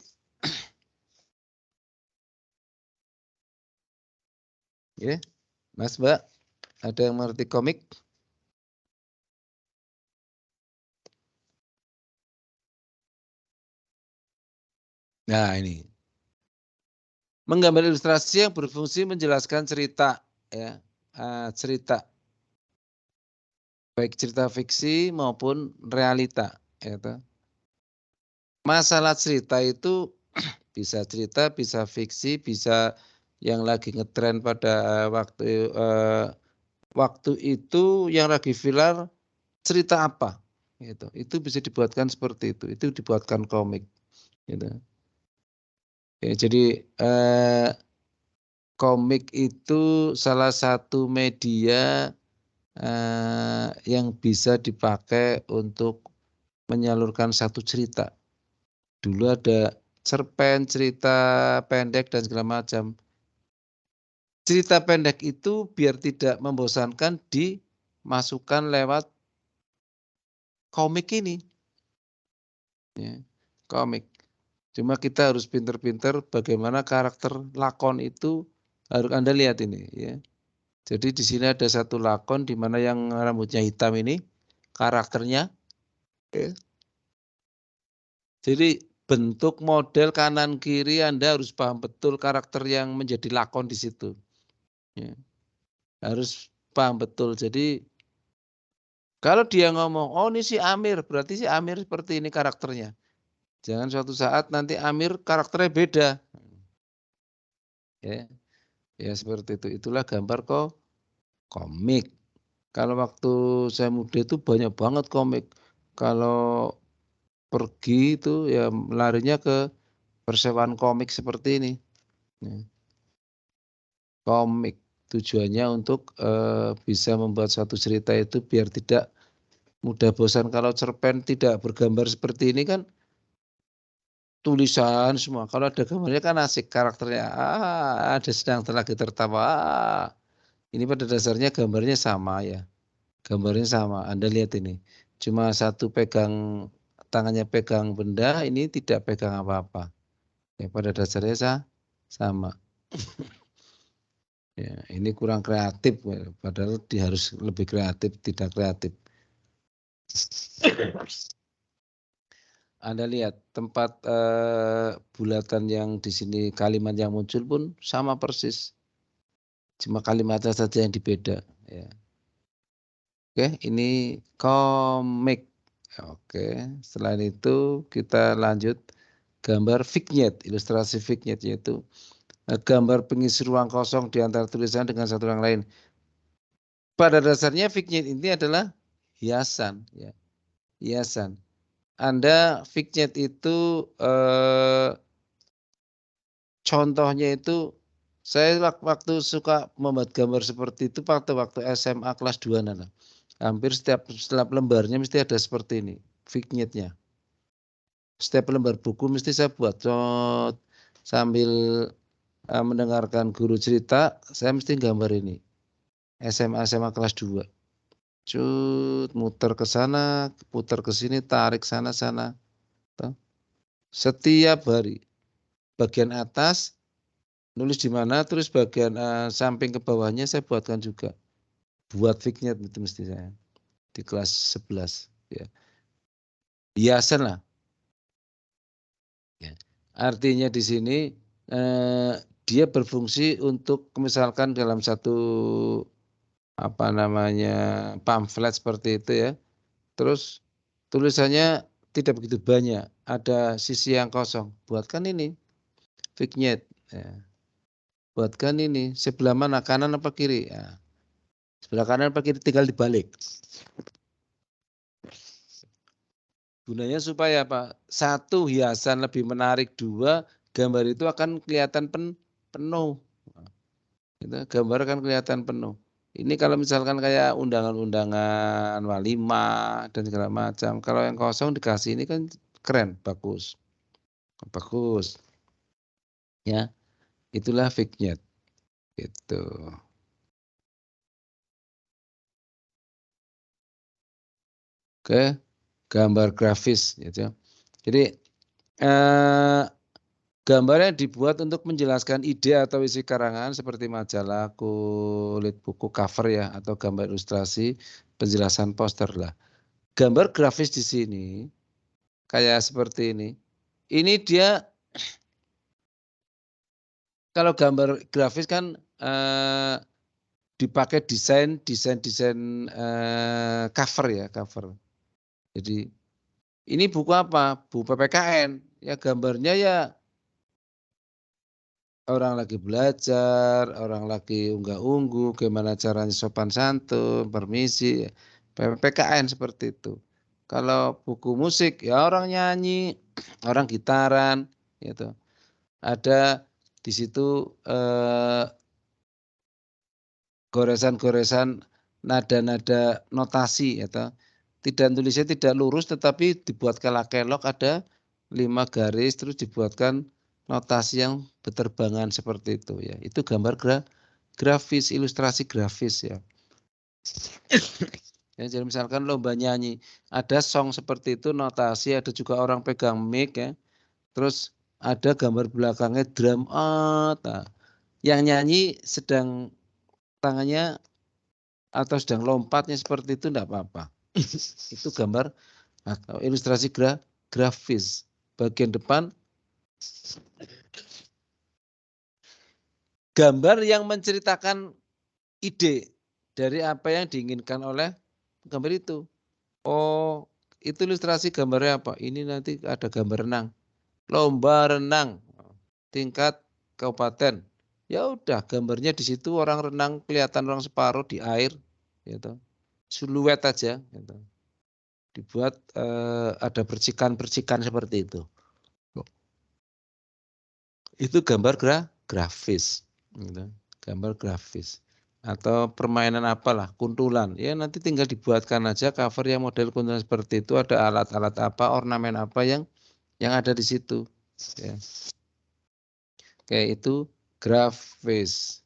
Ya, Mas Mbak, ada yang mengerti komik? Nah ini, menggambar ilustrasi yang berfungsi menjelaskan cerita, ya, cerita, baik cerita fiksi maupun realita. Ya, masalah cerita itu bisa cerita, bisa fiksi, bisa yang lagi ngetren pada waktu itu yang lagi viral cerita apa, gitu. Itu bisa dibuatkan seperti itu dibuatkan komik, gitu. Ya, jadi komik itu salah satu media yang bisa dipakai untuk menyalurkan satu cerita. Dulu ada cerpen, cerita pendek dan segala macam. Cerita pendek itu biar tidak membosankan dimasukkan lewat komik ini. Ya, komik. Cuma kita harus pinter-pinter bagaimana karakter lakon itu harus Anda lihat ini ya. Jadi di sini ada satu lakon di mana yang rambutnya hitam ini karakternya. Ya. Jadi bentuk model kanan kiri Anda harus paham betul karakter yang menjadi lakon di situ. Ya. Harus paham betul. Jadi kalau dia ngomong, oh ini si Amir, berarti si Amir seperti ini karakternya. Jangan suatu saat nanti Amir karakternya beda. Ya, ya seperti itu. Itulah gambar komik. Kalau waktu saya muda itu banyak banget komik. Kalau pergi itu ya larinya ke persewaan komik seperti ini. Ya. Komik tujuannya untuk bisa membuat suatu cerita itu biar tidak mudah bosan. Kalau cerpen tidak bergambar seperti ini kan tulisan semua. Kalau ada gambarnya kan asik karakternya. Ada sedang lagi tertawa. Ini pada dasarnya gambarnya sama ya. Gambarnya sama. Anda lihat ini. Cuma satu pegang tangannya pegang benda, ini tidak pegang apa-apa. Ya, pada dasarnya sama. Ya, ini kurang kreatif, padahal harus lebih kreatif, tidak kreatif. Anda lihat tempat bulatan yang di sini kalimat yang muncul pun sama persis, cuma kalimatnya saja yang dibeda. Ya. Oke, ini komik. Oke, selain itu kita lanjut gambar vignette, ilustrasi vignette yaitu gambar pengisi ruang kosong di antara tulisan dengan satu yang lain. Pada dasarnya vignette ini adalah hiasan, ya. Hiasan. Anda vignette itu contohnya itu saya waktu suka membuat gambar seperti itu waktu SMA kelas 2 nana. Hampir setiap lembarnya mesti ada seperti ini, vignette-nya. Setiap lembar buku mesti saya buat sambil mendengarkan guru cerita, saya mesti gambar ini. SMA kelas 2. Cut, muter ke sana, putar ke sini, tarik sana. Setiap hari. Bagian atas nulis di mana, terus bagian samping ke bawahnya saya buatkan juga. Buat vignette itu mesti saya di kelas 11 ya. Hiasan lah. Ya. Artinya di sini dia berfungsi untuk misalkan dalam satu pamflet seperti itu ya. Terus tulisannya tidak begitu banyak, ada sisi yang kosong. Buatkan ini vignette. Ya. Buatkan ini sebelah mana, kanan apa kiri? Ya. Sebelah kanan apa kiri tinggal dibalik. Gunanya supaya apa? Satu, hiasan lebih menarik. Dua, gambar itu akan kelihatan penuh. Itu gambar akan kelihatan penuh. Ini kalau misalkan kayak undangan-undangan walimah dan segala macam. Kalau yang kosong dikasih ini kan keren, bagus. Bagus. Ya. Itulah vignette. Gitu. Oke, gambar grafis gitu. Jadi gambarnya dibuat untuk menjelaskan ide atau isi karangan seperti majalah, kulit buku, cover ya, atau gambar ilustrasi, penjelasan poster lah. Gambar grafis di sini kayak seperti ini. Ini dia kalau gambar grafis kan dipakai desain cover ya, cover. Jadi ini buku apa? Buku PPKN. Ya gambarnya ya orang lagi belajar, orang lagi unggah-ungguh, gimana caranya sopan santun, permisi, PPKN seperti itu. Kalau buku musik ya orang nyanyi, orang gitaran, gitu. Ada di situ goresan-goresan nada-nada notasi, gitu. Tidak tulisnya tidak lurus tetapi dibuat kelak-kelok, ada 5 garis terus dibuatkan notasi yang berterbangan seperti itu ya. Itu gambar grafis, ilustrasi grafis ya. Ya, jadi misalkan lomba nyanyi, ada song seperti itu, notasi, ada juga orang pegang mic ya. Terus ada gambar belakangnya drum out. Nah, yang nyanyi sedang tangannya atau sedang lompatnya seperti itu enggak apa-apa. Itu gambar atau ilustrasi grafis. Bagian depan gambar yang menceritakan ide dari apa yang diinginkan oleh gambar itu. Oh, itu ilustrasi gambarnya apa? Ini nanti ada gambar renang. Lomba renang tingkat kabupaten. Ya udah, gambarnya di situ orang renang kelihatan orang separuh di air gitu. Siluet aja gitu. Dibuat ada percikan-percikan seperti itu. Itu gambar grafis gitu. Gambar grafis atau permainan apalah, kuntulan ya, nanti tinggal dibuatkan aja cover yang model kuntulan seperti itu, ada alat-alat apa, ornamen apa yang ada di situ ya. Oke, itu grafis.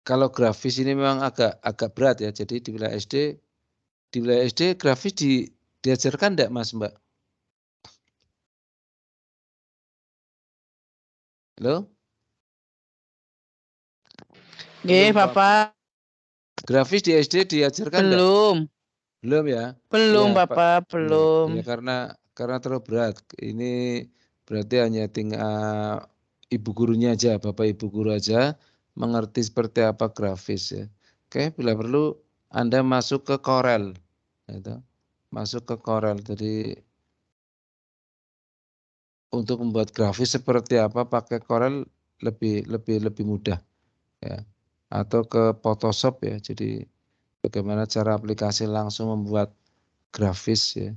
Kalau grafis ini memang agak berat ya, jadi di wilayah SD grafis diajarkan enggak Mas Mbak? Halo? Nggih, Bapak. Grafis di SD diajarkan enggak? Belum ya? Belum, Ya, Bapak, belum. Ya, karena terlalu berat. Ini berarti hanya tinggal ibu gurunya aja, Bapak Ibu guru aja mengerti seperti apa grafis ya. Oke, bila perlu Anda masuk ke Corel. Gitu. Masuk ke Corel. Jadi untuk membuat grafis seperti apa pakai Corel lebih mudah ya. Atau ke Photoshop ya. Jadi bagaimana cara aplikasi langsung membuat grafis ya.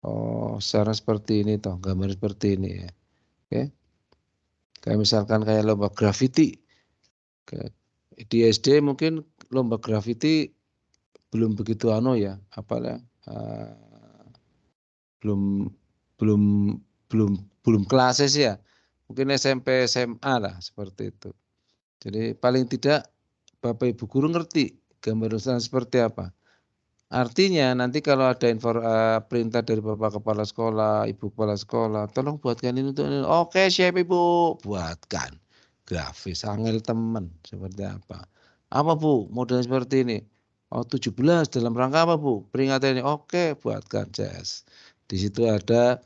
Oh, secara seperti ini toh, gambar seperti ini ya. Oke. Kayak misalkan kayak lomba graffiti. Di SD mungkin lomba graffiti belum begitu ya, apalah belum kelasnya sih ya. Mungkin SMP, SMA lah seperti itu. Jadi paling tidak Bapak Ibu guru ngerti gambar ilustrasi seperti apa. Artinya nanti kalau ada perintah dari Bapak Kepala Sekolah, Ibu Kepala Sekolah, tolong buatkan ini untuk ini. Oke, siap Ibu, buatkan. Grafis angel teman seperti apa? Apa Bu? Model seperti ini. Oh 17 dalam rangka apa Bu? Peringatan ini. Oke, buatkan Ces. Di situ ada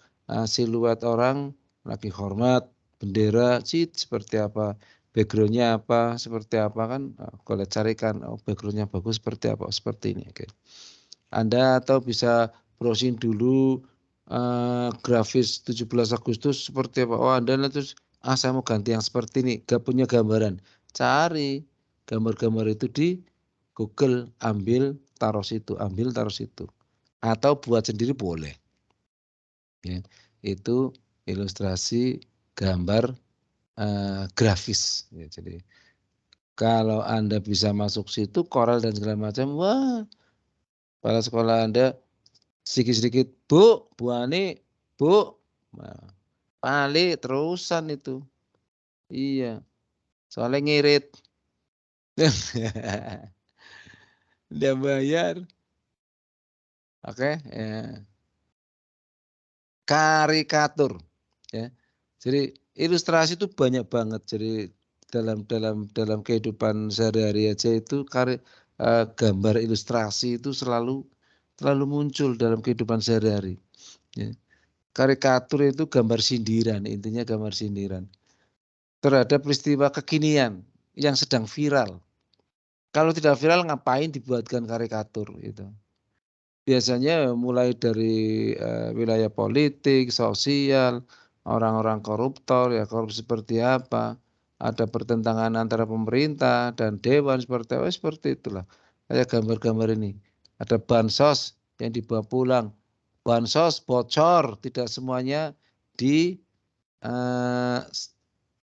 siluet orang lagi hormat, bendera, seperti apa? Backgroundnya apa? Seperti apa kan? Kalau carikan backgroundnya bagus seperti apa? Seperti ini. Oke. Anda atau bisa browsing dulu grafis 17 Agustus seperti apa. Oh Anda terus saya mau ganti yang seperti ini. Gak punya gambaran. Cari gambar-gambar itu di Google. Ambil taruh situ. Atau buat sendiri boleh. Ya, itu ilustrasi gambar grafis. Ya, jadi kalau Anda bisa masuk situ Corel dan segala macam. Wah. Kepala sekolah Anda sedikit-sedikit, Bu Ani, Bu, nah, balik terusan itu. Iya, soalnya ngirit. Dia bayar. Oke, ya. Karikatur, ya. Jadi ilustrasi itu banyak banget. Jadi dalam kehidupan sehari-hari aja itu gambar ilustrasi itu selalu muncul dalam kehidupan sehari-hari. Ya. Karikatur itu gambar sindiran, intinya gambar sindiran terhadap peristiwa kekinian yang sedang viral. Kalau tidak viral ngapain dibuatkan karikatur itu? Biasanya mulai dari wilayah politik, sosial, orang-orang koruptor, ya korupsi seperti apa, ada pertentangan antara pemerintah dan dewan seperti apa, seperti itulah. Kayak gambar-gambar ini. Ada bansos yang dibawa pulang. Bansos bocor, tidak semuanya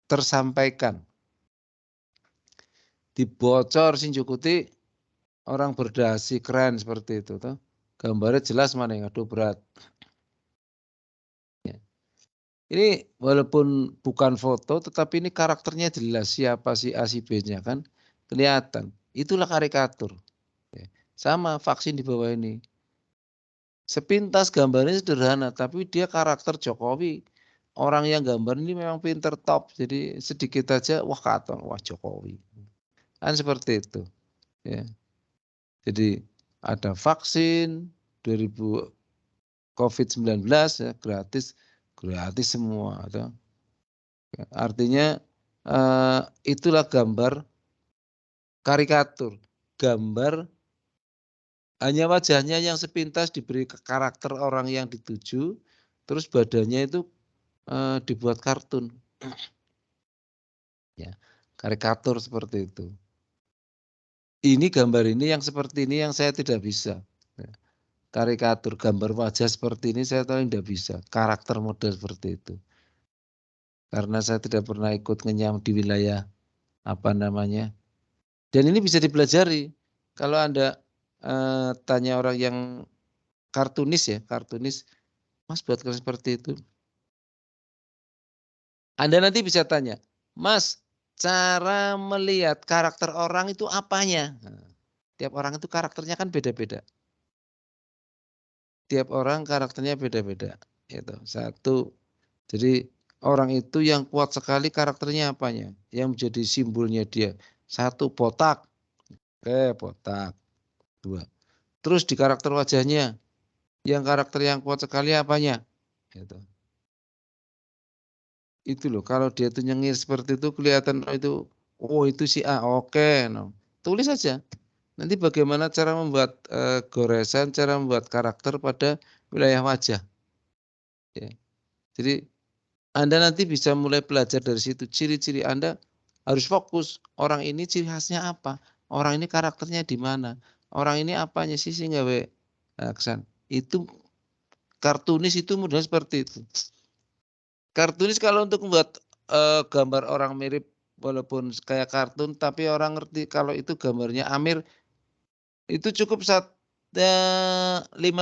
tersampaikan. Dibocor Shinjukuti, orang berdasi keren seperti itu. Toh. Gambarnya jelas mana yang aduh berat. Ya. Ini walaupun bukan foto, tetapi ini karakternya jelas. Siapa si A, si B-nya kan kelihatan. Itulah karikatur. Ya. Sama vaksin di bawah ini. Sepintas gambarnya sederhana, tapi dia karakter Jokowi. Orang yang gambar ini memang pinter top. Jadi sedikit aja, wah katon, wah Jokowi. Kan seperti itu. Ya. Jadi ada vaksin 2000 COVID-19 ya, gratis semua. Atau, ya, artinya itulah gambar karikatur. Gambar hanya wajahnya yang sepintas diberi karakter orang yang dituju, terus badannya itu dibuat kartun. Ya, karikatur seperti itu. Ini gambar ini yang seperti ini yang saya tidak bisa. Karikatur gambar wajah seperti ini saya tahu tidak bisa. Karakter model seperti itu. Karena saya tidak pernah ikut ngenyam di wilayah apa namanya. Dan ini bisa dipelajari. Kalau Anda tanya orang yang kartunis ya, kartunis, Mas buat seperti itu. Anda nanti bisa tanya, Mas, cara melihat karakter orang itu apanya? Nah, tiap orang itu karakternya kan beda-beda. Tiap orang karakternya beda-beda. Itu satu. Jadi orang itu yang kuat sekali karakternya apanya? Yang menjadi simbolnya dia. Satu, botak. Oke, botak. Dua. Terus di karakter wajahnya, yang karakter yang kuat sekali apanya? Gitu. Itu loh, kalau dia tuh nyengir seperti itu kelihatan itu, oh itu si A, oke. No. Tulis saja. Nanti bagaimana cara membuat goresan, cara membuat karakter pada wilayah wajah. Ya. Jadi Anda nanti bisa mulai belajar dari situ. Ciri-ciri Anda harus fokus. Orang ini ciri khasnya apa? Orang ini karakternya di mana? Orang ini apanya sih nggak kesan? Itu kartunis itu mudah seperti itu. Kartunis kalau untuk membuat gambar orang mirip walaupun kayak kartun, tapi orang ngerti kalau itu gambarnya Amir, itu cukup 5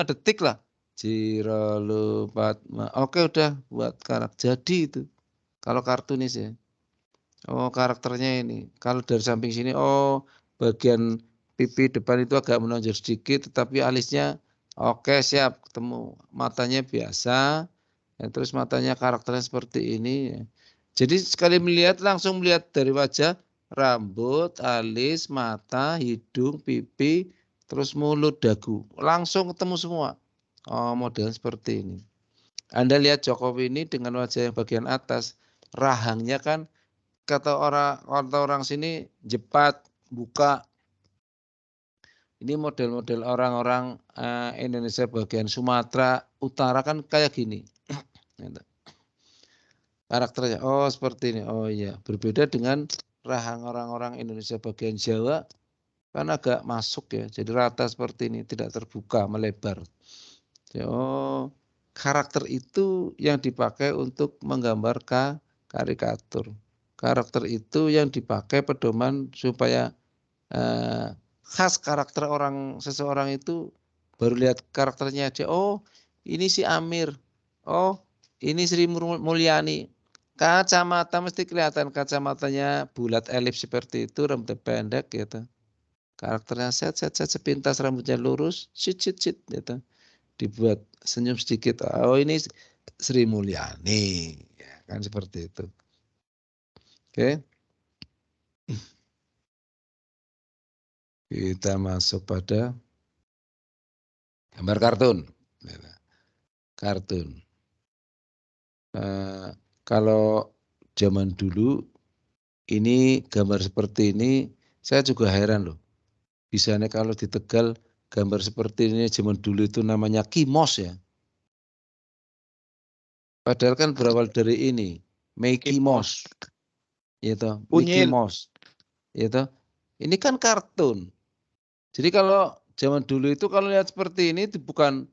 detik lah. Jiralu Fatma. Oke udah buat karakter. Jadi itu. Kalau kartunis ya. Oh karakternya ini. Kalau dari samping sini, oh bagian pipi depan itu agak menonjol sedikit, tetapi alisnya oke siap ketemu. Matanya biasa. Ya, terus matanya karakternya seperti ini. Ya. Jadi sekali melihat langsung melihat dari wajah, rambut, alis, mata, hidung, pipi, terus mulut, dagu. Langsung ketemu semua. Oh model seperti ini. Anda lihat Jokowi ini dengan wajah yang bagian atas, rahangnya kan kata orang sini jepat, buka. Ini model-model orang-orang Indonesia bagian Sumatera Utara kan kayak gini. Karakternya, oh seperti ini, oh iya. Berbeda dengan rahang orang-orang Indonesia bagian Jawa, kan agak masuk ya. Jadi rata seperti ini, tidak terbuka, melebar. Oh, karakter itu yang dipakai untuk menggambar karikatur. Karakter itu yang dipakai pedoman supaya khas karakter seseorang itu baru lihat karakternya aja. Oh, ini si Amir. Oh, ini Sri Mulyani. Kacamata mesti kelihatan kacamatanya bulat elips seperti itu, rambutnya pendek gitu. Karakternya set sepintas, rambutnya lurus, sit gitu. Dibuat senyum sedikit. Oh, ini Sri Mulyani. Ya, kan seperti itu. Oke. Kita masuk pada gambar kartun. Kartun. Kalau zaman dulu ini gambar seperti ini saya juga heran loh. Bisanya kalau di Tegal gambar seperti ini zaman dulu itu namanya kimos ya. Padahal kan berawal dari ini, Mickey Mouse. Gitu, Mickey Mouse. Gitu. Ini kan kartun. Jadi kalau zaman dulu itu kalau lihat seperti ini itu bukan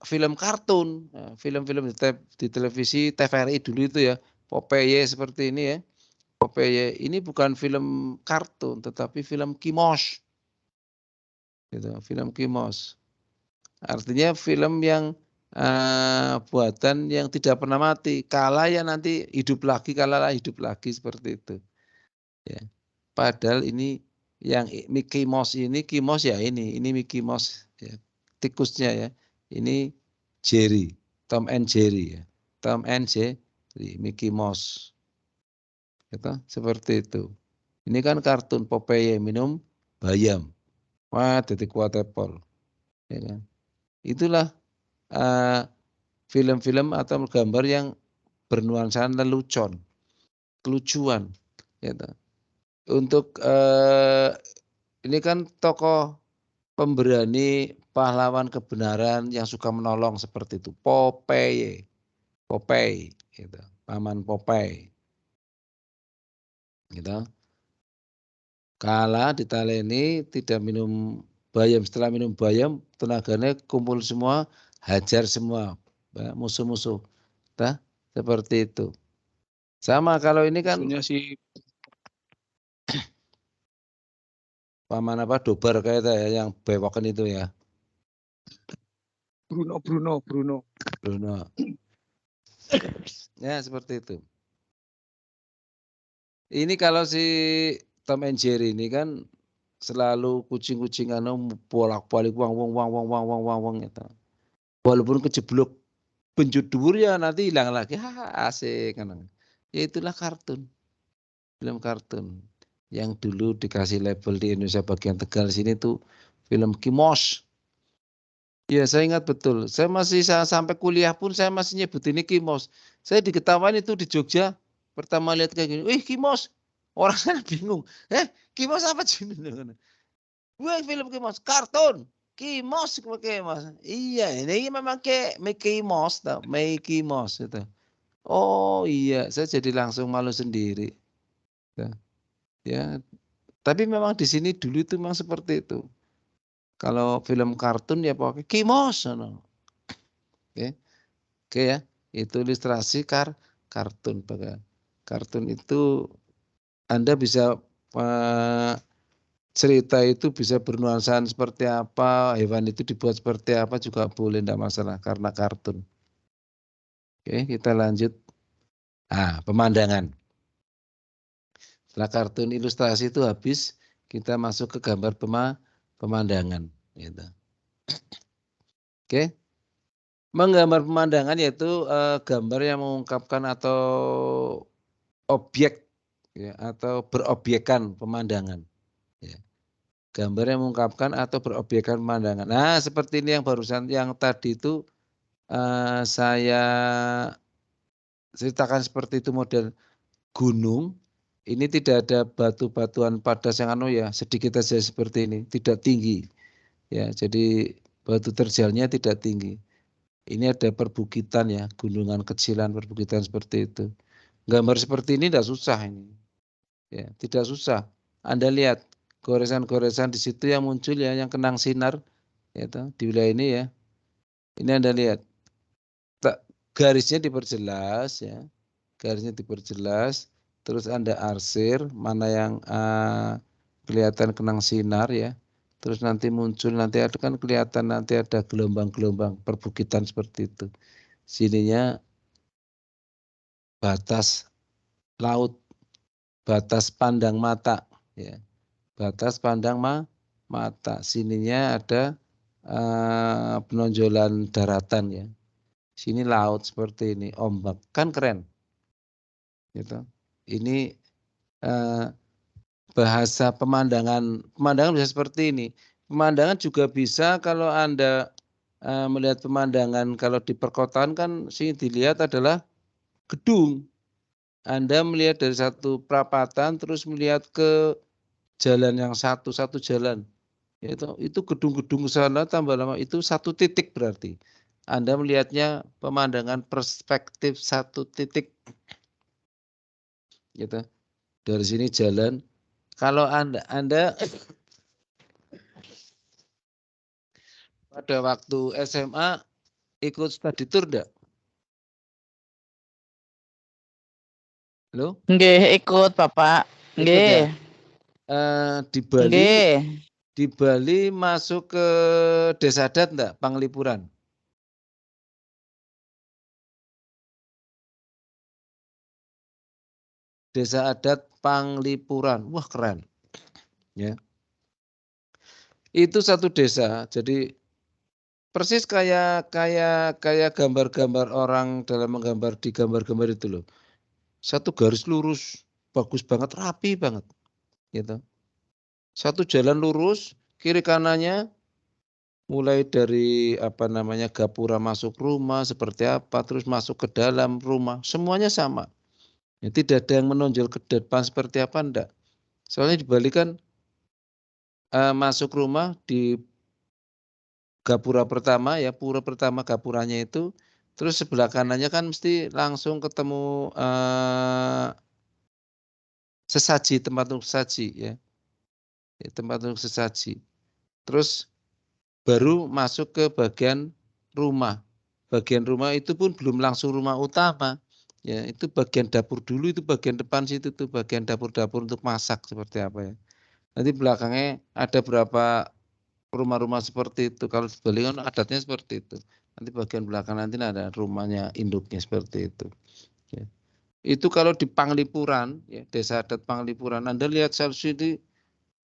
film kartun, film-film di televisi TVRI dulu itu ya, Popeye seperti ini ya. Popeye ini bukan film kartun tetapi film kimos. Gitu, film kimos. Artinya film yang buatan yang tidak pernah mati, kalah ya nanti hidup lagi, kalah hidup lagi seperti itu. Ya. Padahal ini yang Mickey Mouse ini, Kimos ya ini Mickey Mouse ya. Tikusnya ya. Ini Jerry, Tom and Jerry ya. Tom and Jerry, Mickey Mouse. Gitu, seperti itu. Ini kan kartun Popeye minum bayam. Wah, titik kuatepol. Ya kan? Itulah film-film atau gambar yang bernuansa lelucon, kelucuan. Gitu. Untuk ini kan tokoh pemberani pahlawan kebenaran yang suka menolong seperti itu. Popeye, gitu. Paman Popeye. Gitu. Kala ditaleni tidak minum bayam, setelah minum bayam tenaganya kumpul semua, hajar semua musuh-musuh. Nah, seperti itu. Sama kalau ini kan si paman apa Dobar kayak itu ya, yang bewokan itu ya. Bruno. Ya seperti itu. Ini kalau si Tom and Jerry ini kan selalu kucing-kucingan bolak-balik wang gitu. Walaupun kejeblok benjut dhuwur ya nanti hilang lagi. Asik kan. Ya itulah kartun. Film kartun yang dulu dikasih label di Indonesia bagian Tegal sini tuh film Kimos. Ya saya ingat betul. Saya masih sampai kuliah pun saya masih nyebut ini Kimos. Saya diketawain itu di Jogja. Pertama lihat kayak gini, wih Kimos. Orang sana bingung. Kimos apa sih? Wih film Kimos, kartun. Kimos. Iya ini memang kayak Mickey Mouse. Mickey Mouse itu. Oh iya, saya jadi langsung malu sendiri. Ya, tapi memang di sini dulu itu memang seperti itu. Kalau film kartun ya pakai Kimos. Oke ya, itu ilustrasi kartun. Kartun itu Anda bisa cerita itu bisa bernuansaan seperti apa, hewan itu dibuat seperti apa juga boleh, tidak masalah karena kartun. Oke, kita lanjut. Pemandangan. Setelah kartun ilustrasi itu habis, kita masuk ke gambar pemandangan. Gitu. Oke. Menggambar pemandangan yaitu gambar yang mengungkapkan atau objek ya, atau berobyekan pemandangan. Ya. Gambar yang mengungkapkan atau berobyekan pemandangan. Nah, seperti ini yang barusan, yang tadi itu saya ceritakan seperti itu model gunung. Ini tidak ada batu-batuan padas yang sedikit saja seperti ini, tidak tinggi. Ya, jadi batu terjalnya tidak tinggi. Ini ada perbukitan ya, gunungan kecilan, perbukitan seperti itu. Gambar seperti ini tidak susah ini. Ya, tidak susah. Anda lihat goresan-goresan di situ yang muncul ya, yang kenang sinar ya, di wilayah ini ya. Ini Anda lihat. Garisnya diperjelas ya. Garisnya diperjelas, terus Anda arsir mana yang kelihatan kenang sinar ya. Terus nanti muncul, nanti ada kan kelihatan nanti ada gelombang-gelombang perbukitan seperti itu. Sininya batas laut, batas pandang mata ya. Batas pandang mata. Sininya ada penonjolan daratan ya. Sini laut seperti ini, ombak. Kan keren. Gitu. Ini bahasa pemandangan. Pemandangan bisa seperti ini. Pemandangan juga bisa kalau Anda melihat pemandangan kalau di perkotaan kan sini dilihat adalah gedung. Anda melihat dari satu perapatan terus melihat ke jalan yang satu jalan. Itu gedung-gedung sana tambah lama itu satu titik berarti. Anda melihatnya pemandangan perspektif satu titik. Gitu. Dari sini jalan. Kalau Anda pada waktu SMA ikut study tour enggak? Halo? Nggih, ikut Bapak. Ikut ya? Nggih. Di Bali, Nggih. di Bali masuk ke desa adat enggak? Panglipuran. Desa adat Panglipuran. Wah, keren. Ya. Itu satu desa. Jadi persis kayak gambar-gambar orang dalam menggambar di gambar-gambar itu loh. Satu garis lurus, bagus banget, rapi banget. Gitu. Satu jalan lurus, kiri kanannya mulai dari gapura masuk rumah seperti apa, terus masuk ke dalam rumah, semuanya sama. Ya, tidak ada yang menonjol ke depan seperti apa, enggak. Soalnya di Bali kan masuk rumah di gapura pertama ya, pura pertama gapuranya itu, terus sebelah kanannya kan mesti langsung ketemu sesaji, tempat untuk sesaji ya. Tempat untuk sesaji. Terus baru masuk ke bagian rumah. Bagian rumah itu pun belum langsung rumah utama. Ya, itu bagian dapur dulu, itu bagian depan situ tuh bagian dapur-dapur untuk masak seperti apa ya. Nanti belakangnya ada berapa rumah-rumah seperti itu. Kalau di Bali kan adatnya seperti itu. Nanti bagian belakang nanti ada rumahnya induknya seperti itu. Ya. Itu kalau di Panglipuran, ya, desa adat Panglipuran, Anda lihat sini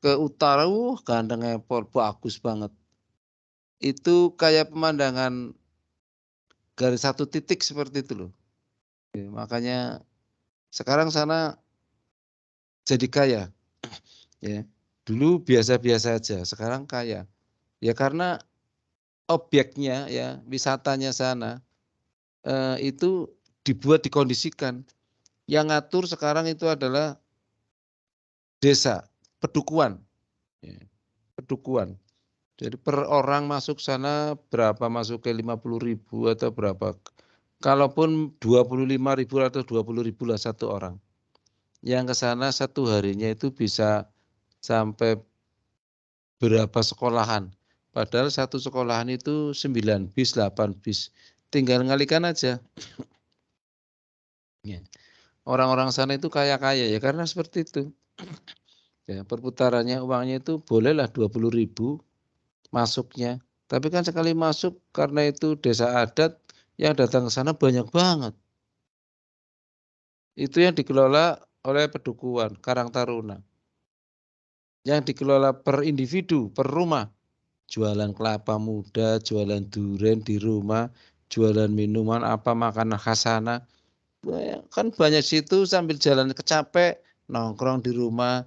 ke utara, gandeng epol, bagus banget. Itu kayak pemandangan garis satu titik seperti itu loh. Ya, makanya sekarang sana jadi kaya. Ya. Dulu biasa-biasa aja, sekarang kaya. Ya karena objeknya ya, wisatanya sana itu dibuat dikondisikan. Yang ngatur sekarang itu adalah desa, pedukuhan. Ya, pedukuhan. Jadi per orang masuk sana berapa, masuk ke 50.000 atau berapa. Kalaupun 25.000 atau 20.000 lah satu orang. Yang ke sana satu harinya itu bisa sampai berapa sekolahan. Padahal satu sekolahan itu 9 bis, 8 bis. Tinggal ngalikan aja. Ya. orang-orang sana itu kaya-kaya ya karena seperti itu. Ya, perputarannya uangnya itu bolehlah 20.000 masuknya. Tapi kan sekali masuk karena itu desa adat yang datang ke sana banyak banget. Itu yang dikelola oleh Pedukuhan Karang Taruna. Yang dikelola per individu, per rumah. Jualan kelapa muda, jualan durian di rumah, jualan minuman apa, makanan khas sana. Kan banyak situ sambil jalan kecapek, nongkrong di rumah,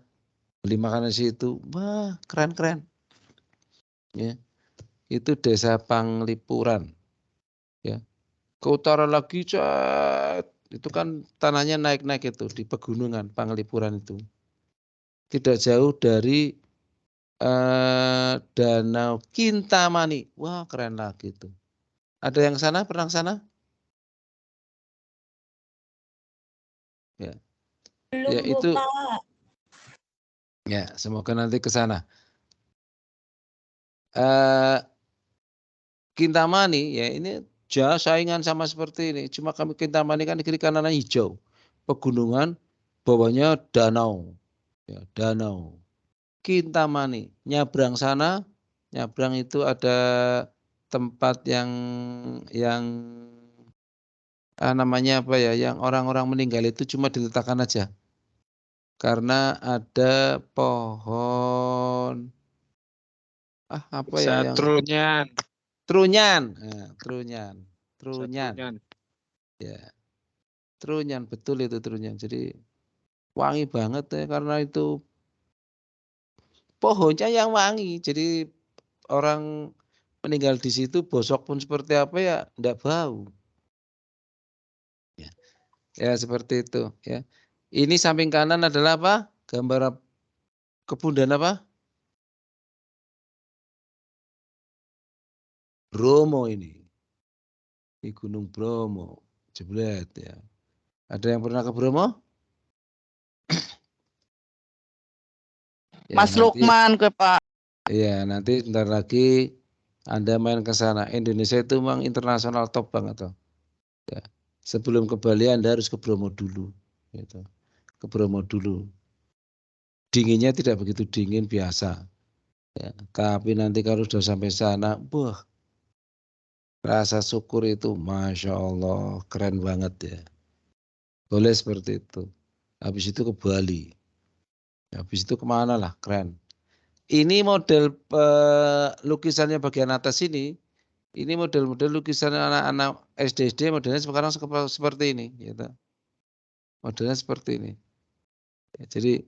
beli makanan situ. Wah, keren-keren. Ya. Itu desa Panglipuran. Ya. Ke utara lagi, itu kan tanahnya naik-naik itu di pegunungan Panglipuran itu. Tidak jauh dari Danau Kintamani. Wah, keren lagi itu. Ada yang sana, pernah sana? Ya. Belum, Ya itu. Bapak. Ya, semoga nanti ke sana. Kintamani ya ini jauh saingan sama seperti ini. Cuma kami Kintamani kan di kiri kanannya hijau. Pegunungan, bawahnya danau. Ya, danau. Kintamani. Nyabrang sana, nyabrang itu ada tempat yang namanya apa ya, yang orang-orang meninggal itu cuma diletakkan aja. Karena ada pohon apa ya yang Trunyan. Trunyan. Nah, Trunyan. Ya. Trunyan, betul itu Trunyan. Jadi wangi banget ya karena itu pohonnya yang wangi. Jadi orang meninggal di situ bosok pun seperti apa ya enggak bau. Ya seperti itu ya. Ini samping kanan adalah apa? Gambar kebun dan apa? Bromo ini. Di Gunung Bromo. Jeblet ya. Ada yang pernah ke Bromo? Ya, Mas Lukman ke Pak. Iya, nanti sebentar lagi Anda main ke sana. Indonesia itu memang internasional top banget toh. Ya. Sebelum ke Bali Anda harus ke Bromo dulu. Gitu. Ke Bromo dulu. Dinginnya tidak begitu dingin biasa. Ya. Tapi nanti kalau sudah sampai sana, wah, rasa syukur itu Masya Allah keren banget ya. Boleh seperti itu. Habis itu ke Bali. Habis itu kemana lah keren. Ini model lukisannya bagian atas ini model-model lukisan anak-anak SD modelnya sekarang seperti ini. Gitu. Modelnya seperti ini. Ya, jadi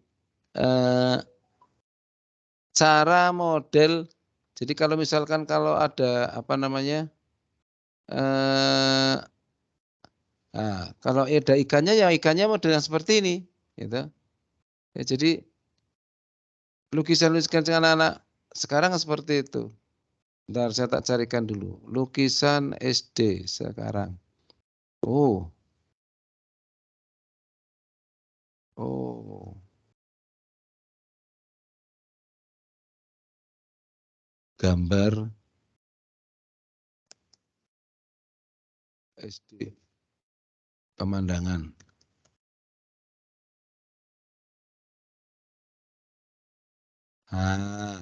cara model, jadi kalau misalkan kalau ada apa namanya, kalau ada ikannya ya ikannya model yang seperti ini. Gitu. Ya, jadi lukisan-lukisan anak-anak sekarang seperti itu. Bentar saya tak carikan dulu. Lukisan SD sekarang. Oh. Gambar SD. Pemandangan.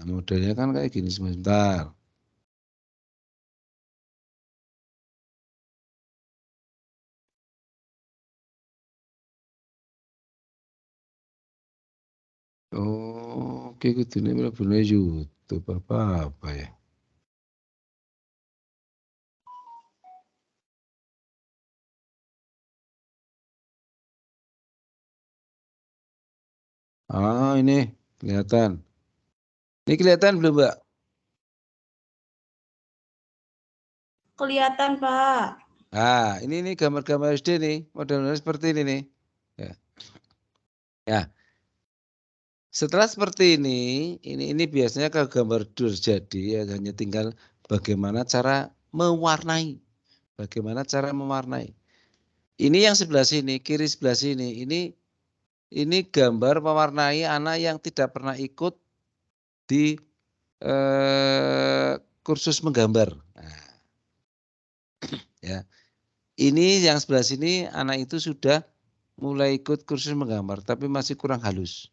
Modelnya kan kayak gini sebentar. Oke, ini benar-benar YouTube apa ya? Ini kelihatan. Ini kelihatan belum, Mbak? Kelihatan, Pak. Ini gambar-gambar SD nih, model-model seperti ini nih. Ya. Setelah seperti ini biasanya kalau gambar jadi ya hanya tinggal bagaimana cara mewarnai. Bagaimana cara mewarnai. Ini yang sebelah sini, kiri sebelah sini. Ini gambar mewarnai anak yang tidak pernah ikut di kursus menggambar. Ya. Ini yang sebelah sini anak itu sudah mulai ikut kursus menggambar, tapi masih kurang halus.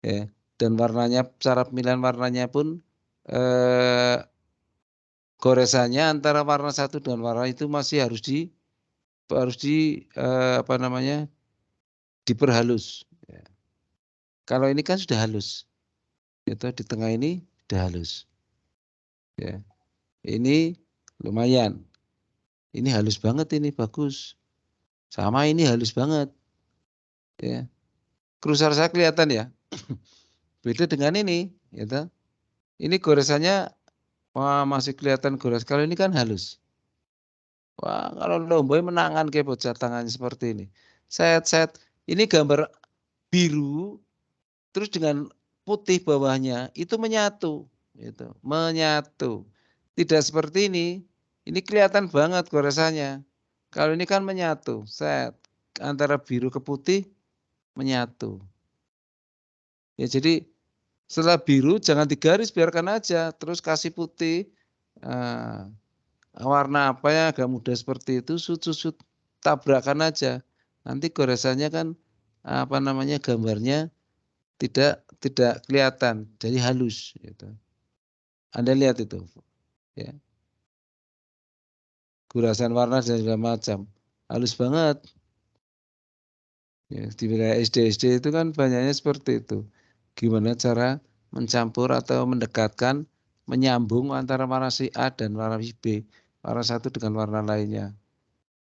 Ya, dan warnanya, cara pemilihan warnanya pun goresannya antara warna satu dengan warna itu masih harus apa namanya, diperhalus. Ya. Kalau ini kan sudah halus, itu di tengah ini sudah halus. Ya, ini lumayan. Ini halus banget, ini bagus. Sama ini halus banget. Ya, krusar saya kelihatan ya. Beda dengan ini, gitu. Ini goresannya masih kelihatan gores. Kalau ini kan halus. Wah, kalau lomboy menangan kayak bocah tangannya seperti ini. Set. Ini gambar biru, terus dengan putih bawahnya itu menyatu, gitu. Menyatu. Tidak seperti ini. Ini kelihatan banget goresannya. Kalau ini kan menyatu, set. Antara biru ke putih menyatu. Ya, jadi setelah biru jangan digaris, biarkan aja. Terus kasih putih. Warna apa yang agak mudah seperti itu, sut tabrakan aja. Nanti goresannya kan apa namanya, gambarnya tidak kelihatan, jadi halus. Gitu. Anda lihat itu, ya. Gurasan warna dan segala macam, halus banget. Ya, di wilayah SD itu kan banyaknya seperti itu. Gimana cara mencampur atau mendekatkan, menyambung antara warna si A dan warna si B, warna satu dengan warna lainnya.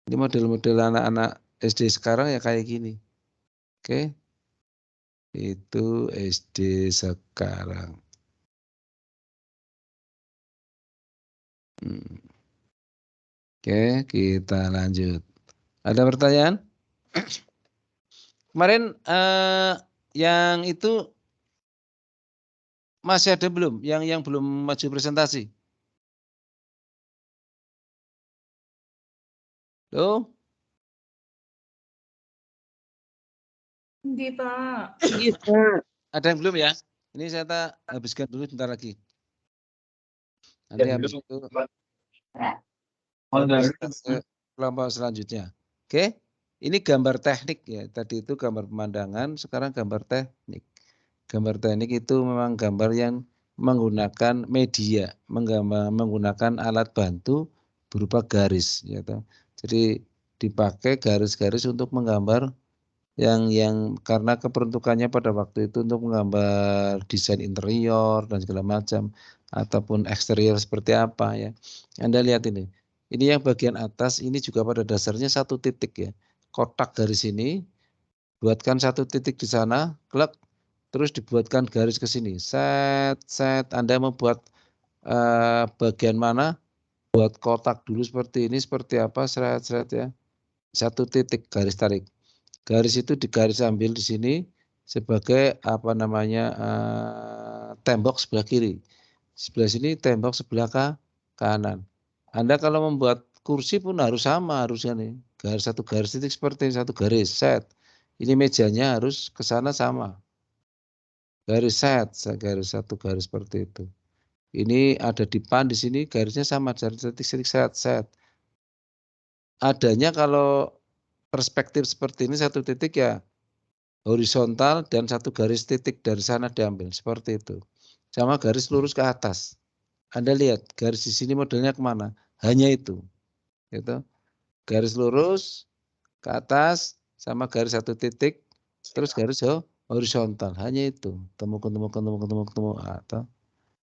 Ini model-model anak-anak SD sekarang ya kayak gini. Oke. Itu SD sekarang. Oke, kita lanjut. Ada pertanyaan? Kemarin yang itu masih ada belum? Yang belum maju presentasi? Loh? Nggih, Pak. Ada yang belum ya? Ini saya habiskan dulu sebentar lagi. Nanti habis itu kelompok selanjutnya. Oke, ini gambar teknik ya. Tadi itu gambar pemandangan, sekarang gambar teknik. Gambar teknik itu memang gambar yang menggunakan media, menggunakan alat bantu berupa garis. Ya, jadi dipakai garis-garis untuk menggambar yang karena keperuntukannya pada waktu itu untuk menggambar desain interior dan segala macam ataupun eksterior seperti apa ya. Anda lihat ini. Ini yang bagian atas ini juga pada dasarnya satu titik ya. Kotak garis ini buatkan satu titik di sana, klik, terus dibuatkan garis ke sini. Set. Anda membuat bagian mana? Buat kotak dulu seperti ini, seperti apa? Seret ya. Satu titik garis tarik. Garis itu digaris ambil di sini sebagai apa namanya tembok sebelah kiri. Sebelah sini tembok sebelah kanan. Anda kalau membuat kursi pun harus sama harusnya nih. Garis satu garis titik seperti ini, satu garis set. Ini mejanya harus ke sana sama. Garis set, garis satu garis seperti itu. Ini ada dipan di sini garisnya sama, garis titik set. Adanya kalau perspektif seperti ini satu titik ya horizontal dan satu garis titik dari sana diambil seperti itu. Sama garis lurus ke atas. Anda lihat garis di sini modelnya kemana? Hanya itu. Gitu. Garis lurus ke atas sama garis satu titik terus garis horizontal. Hanya itu. Temu. Atau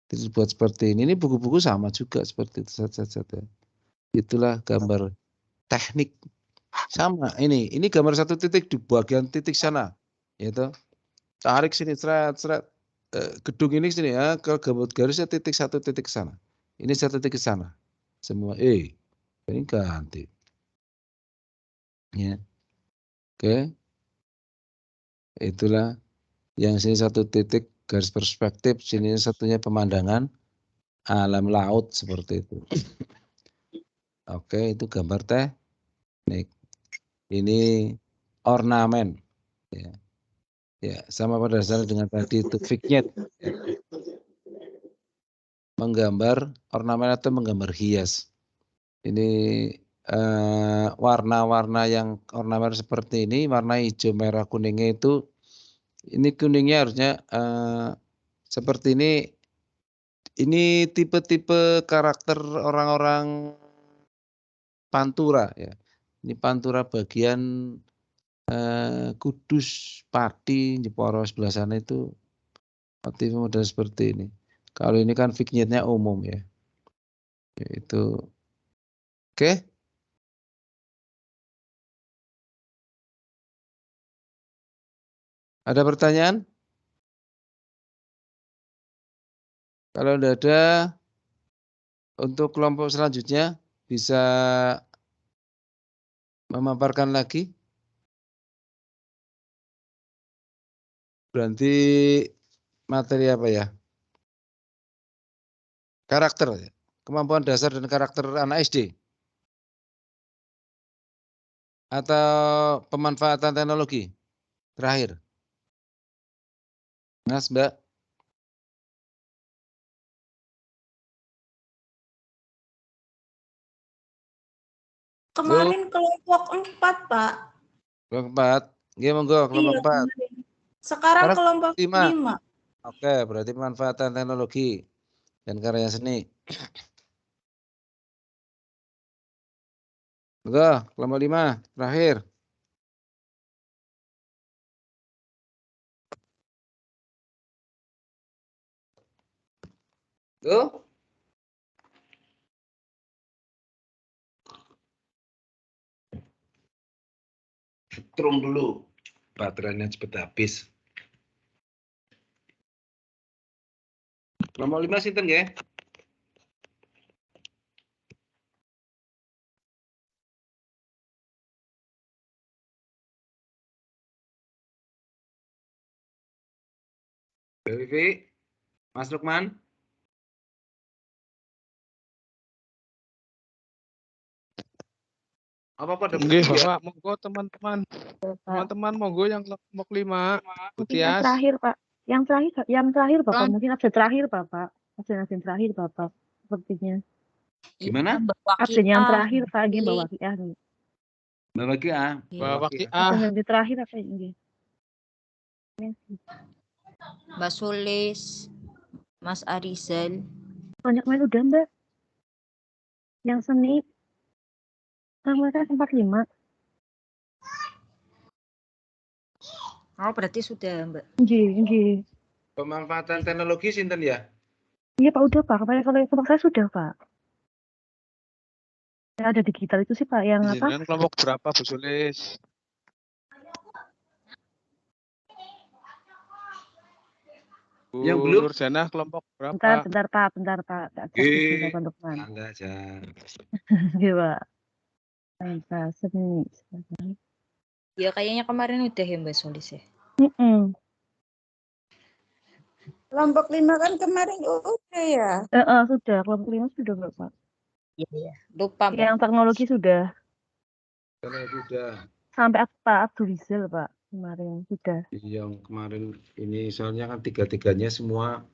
dibuat seperti ini. Ini buku-buku sama juga seperti itu. Itulah gambar teknik. Sama ini gambar satu titik di bagian titik sana, yaitu tarik sini seret gedung ini sini ya ke gambar garisnya titik satu titik sana, ini satu titik sana, semua ini ganti, ya, oke, itulah yang sini satu titik garis perspektif, sini satunya pemandangan alam laut seperti itu, oke, itu gambar teknik. Ini ornamen, ya sama pada dasarnya dengan tadi itu vignette, ya. Menggambar ornamen atau menggambar hias. Ini warna-warna yang ornamen seperti ini, warna hijau, merah, kuningnya itu, ini kuningnya harusnya seperti ini. Ini tipe-tipe karakter orang-orang Pantura ya. Ini Pantura bagian Kudus, Pati, Jeporo sebelah sana itu motif model seperti ini. Kalau ini kan vignette-nya umum ya. Yaitu oke. Ada pertanyaan? Kalau tidak ada, untuk kelompok selanjutnya bisa memaparkan lagi. Berarti materi apa ya? Karakter ya. Kemampuan dasar dan karakter anak SD. Atau pemanfaatan teknologi. Terakhir. Mas, Mbak. Kemarin kelompok 4, Pak. Kelompok 4. Nggih, monggo kelompok 4. Kemarin. Sekarang kelompok 5. Oke, berarti pemanfaatan teknologi dan karya seni. Monggo, kelompok 5 terakhir. Tuh. Setrum dulu. Baterainya cepat habis. Kelompok 5 sinten nggih? Vivi, Mas Lukman. Apa pada Nggih, Bapak, monggo teman-teman. Teman-teman monggo yang kelompok 5. Mungkin yang terakhir, Pak. Yang terakhir, Bapak. Mungkin absen terakhir, Bapak. Absen terakhir, Bapak. Sepertinya. Gimana? Absen yang terakhir, Pak. Ini Mbak Wakiah. Mbak Wakiah. Mbak Wakiah. Absen yang terakhir apa ini? Mbak Sulis, Mas Arizal. Banyak main udah, Mbak. Yang seni. Sama saya 45. Oh, berarti sudah, Mbak. Nggih. Pemanfaatan teknologi sinten ya? Iya, Pak, udah, Pak. Kemarin kalau kelompok saya sudah, Pak. Yang ada digital itu sih, Pak, yang apa? Jenengan kelompok berapa, Bu Sulis? Yang belum? Nurjana kelompok berapa? Bentar, Pak. Enggak aja. Iya, Pak. Seni. Ya, kayaknya kemarin udah ya, Mbak Sulis ya. Kelompok 5 kan kemarin udah ya? Sudah. Kelompok 5 sudah, Pak. Iya. Lupa, Mbak. Yang teknologi sudah. Sudah. Sampai Pak Abdul Rizal, Pak. Kemarin sudah. Yang kemarin ini soalnya kan tiga-tiganya semua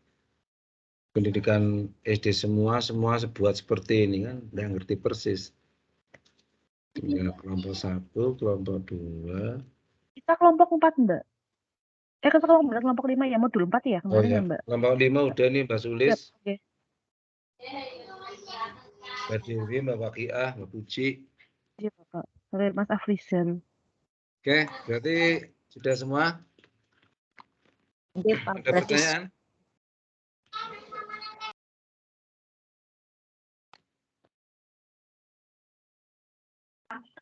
pendidikan SD semua buat seperti ini kan, nggak ngerti persis. Tinggal kelompok 1, kelompok 2. Kita kelompok 4, Mbak. Kita kelompok 5 ya, modul 4 ya kemarin ya, Mbak. Kelompok 5 udah nih, Mbak Sulis. Oke. Mbak Dewi, Mbak Wakiah, Mbak Puji. Iya, Bapak. Oleh Mas Afrizal. Oke, berarti sudah semua? Oke, Pak. Ada pertanyaan?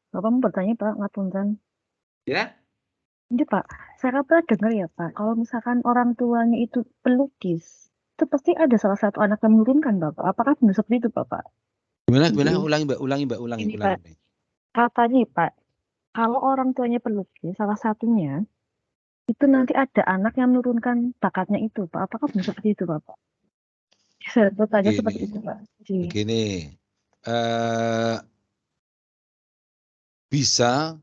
Bapak mau bertanya, Pak, ngapunten. Ya? Ini, Pak, saya pernah dengar ya, Pak, kalau misalkan orang tuanya itu pelukis, itu pasti ada salah satu anak yang menurunkan, Bapak. Apakah benar seperti itu, Bapak? Gimana? Ulangi, Mbak. Ini, Pak. Katanya, Pak, kalau orang tuanya pelukis, salah satunya, itu nanti ada anak yang menurunkan bakatnya itu, Pak. Apakah benar seperti itu, Bapak? Saya bertanya seperti itu, Pak. Begini, bisa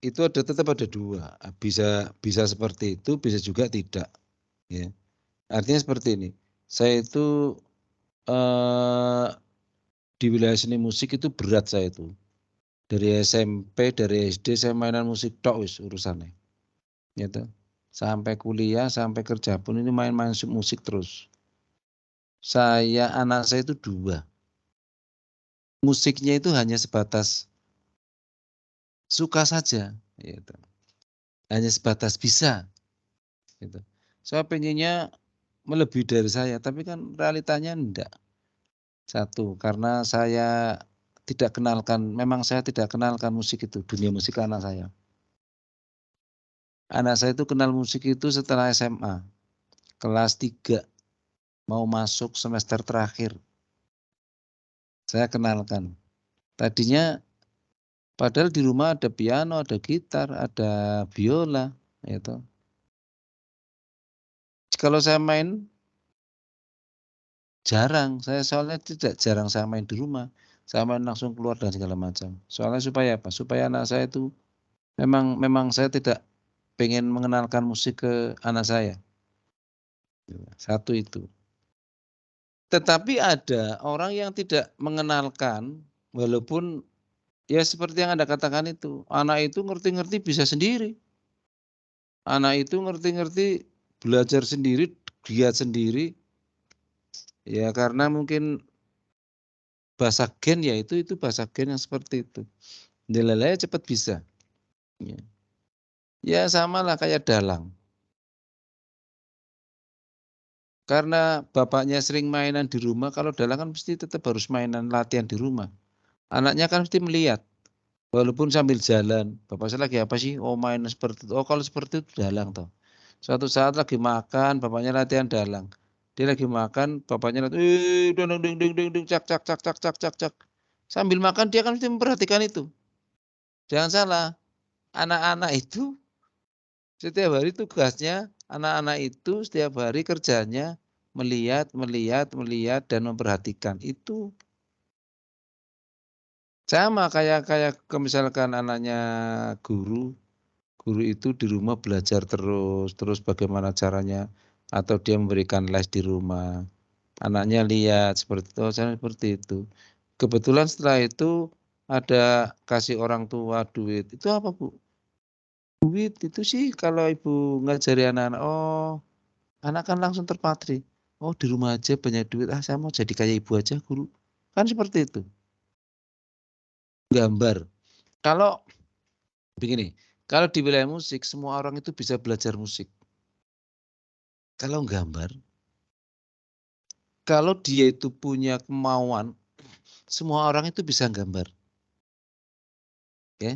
itu tetap ada dua, bisa seperti itu, bisa juga tidak, ya. Artinya seperti ini, saya itu di wilayah seni musik itu berat saya itu. Dari SMP, dari SD saya mainan musik tok wis urusannya. Gitu. Sampai kuliah, sampai kerja pun ini main-main musik terus. Anak saya itu 2. Musiknya itu hanya sebatas suka saja, gitu. Hanya sebatas bisa. Gitu. Saya pengennya melebihi dari saya, tapi kan realitanya enggak. 1, karena saya tidak kenalkan, memang saya tidak kenalkan musik itu, dunia musik anak saya. Anak saya itu kenal musik itu setelah SMA, kelas 3, mau masuk semester terakhir. Saya kenalkan. Tadinya padahal di rumah ada piano, ada gitar, ada biola, gitu. Kalau saya main jarang, saya soalnya jarang saya main di rumah. Saya main langsung keluar dan segala macam. Soalnya supaya apa? Supaya anak saya itu memang saya tidak pengen mengenalkan musik ke anak saya. 1 itu. Tetapi ada orang yang tidak mengenalkan, walaupun ya seperti yang Anda katakan itu, anak itu ngerti-ngerti bisa sendiri. Anak itu ngerti-ngerti belajar sendiri, giat sendiri. Ya karena mungkin bahasa gen ya itu bahasa gen yang seperti itu. Nilai cepat bisa. Ya samalah kayak dalang. Karena bapaknya sering mainan di rumah, kalau dalang kan mesti tetap harus mainan latihan di rumah. Anaknya kan mesti melihat, walaupun sambil jalan, bapak saya lagi apa sih? Oh main seperti itu. Oh kalau seperti itu dalang toh. Suatu saat lagi makan, bapaknya latihan dalang. Dia lagi makan, bapaknya latihan, ding, cak. Sambil makan dia kan mesti memperhatikan itu. Jangan salah, anak-anak itu setiap hari tugasnya, anak-anak itu setiap hari kerjanya melihat dan memperhatikan itu. Sama kayak misalkan anaknya guru itu di rumah belajar terus bagaimana caranya, atau dia memberikan les di rumah. Anaknya lihat seperti itu, seperti itu. Kebetulan setelah itu ada kasih orang tua duit. Itu apa, Bu? Duit itu sih kalau ibu ngajari anak-anak, oh anak kan langsung terpatri. Oh di rumah aja banyak duit, saya mau jadi kayak ibu aja guru. Kan seperti itu. Gambar. Kalau begini, kalau di wilayah musik semua orang itu bisa belajar musik. Kalau gambar, kalau dia itu punya kemauan, semua orang itu bisa gambar. Ya.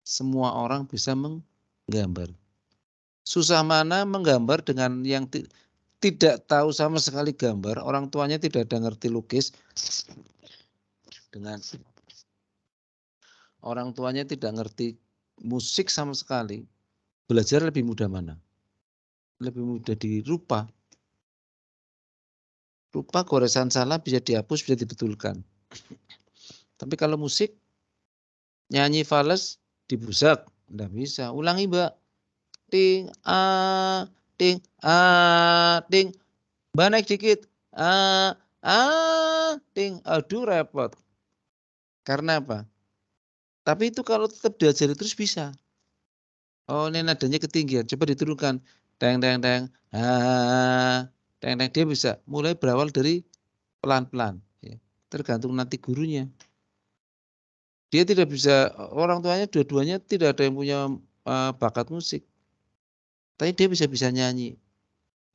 Semua orang bisa menggambar. Susah mana menggambar dengan yang tidak tahu sama sekali gambar, orang tuanya tidak ada ngerti lukis, dengan orang tuanya tidak ngerti musik sama sekali, belajar lebih mudah mana? Lebih mudah di rupa. Rupa goresan salah bisa dihapus, bisa dibetulkan. Tapi kalau musik, nyanyi fales, dibusak, enggak bisa. Ulangi, Mbak. Ting, ting, ting. Mbak naik dikit. Ting. Aduh repot. Karena apa? Tapi itu kalau tetap diajari terus bisa. Oh ini nadanya ketinggian, coba diturunkan. Teng, teng, teng. Teng, teng. Dia bisa mulai berawal dari pelan-pelan. Ya. Tergantung nanti gurunya. Dia tidak bisa, orang tuanya dua-duanya tidak ada yang punya bakat musik. Tapi dia bisa nyanyi.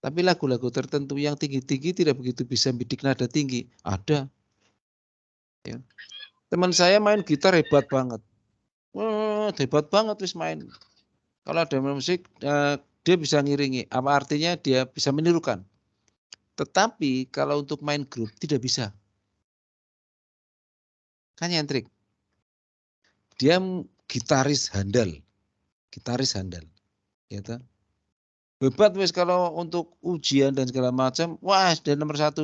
Tapi lagu-lagu tertentu yang tinggi-tinggi tidak begitu bisa bidik nada tinggi. Ada. Ya. Teman saya main gitar hebat banget. Hebat banget wis main. Kalau ada musik, dia bisa ngiringi. Apa artinya dia bisa menirukan. Tetapi kalau untuk main grup tidak bisa. Kan nyentrik. Dia gitaris handal. Gitu. Hebat wis kalau untuk ujian dan segala macam, wah dia nomor 1,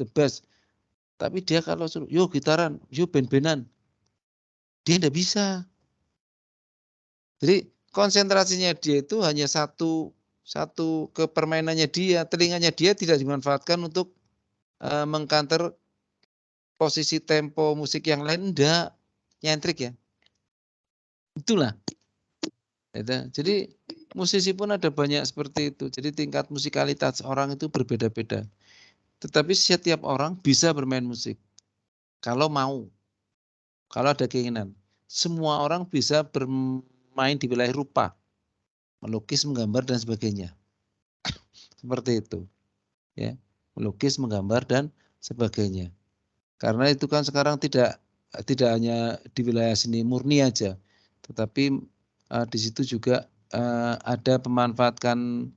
the best. Tapi dia kalau suruh, yuk gitaran, yuk band-bandan, dia tidak bisa. Jadi konsentrasinya dia itu hanya satu ke permainannya dia, telinganya dia tidak dimanfaatkan untuk mengcounter posisi tempo musik yang lain enggak nyentrik ya. Itulah. Jadi musisi pun ada banyak seperti itu. Jadi tingkat musikalitas orang itu berbeda-beda. Tetapi setiap orang bisa bermain musik. Kalau mau. Kalau ada keinginan. Semua orang bisa bermain di wilayah rupa. Melukis, menggambar dan sebagainya. Seperti itu. Ya, melukis, menggambar dan sebagainya. Karena itu kan sekarang tidak hanya di wilayah seni murni aja, tetapi di situ juga ada pemanfaatkan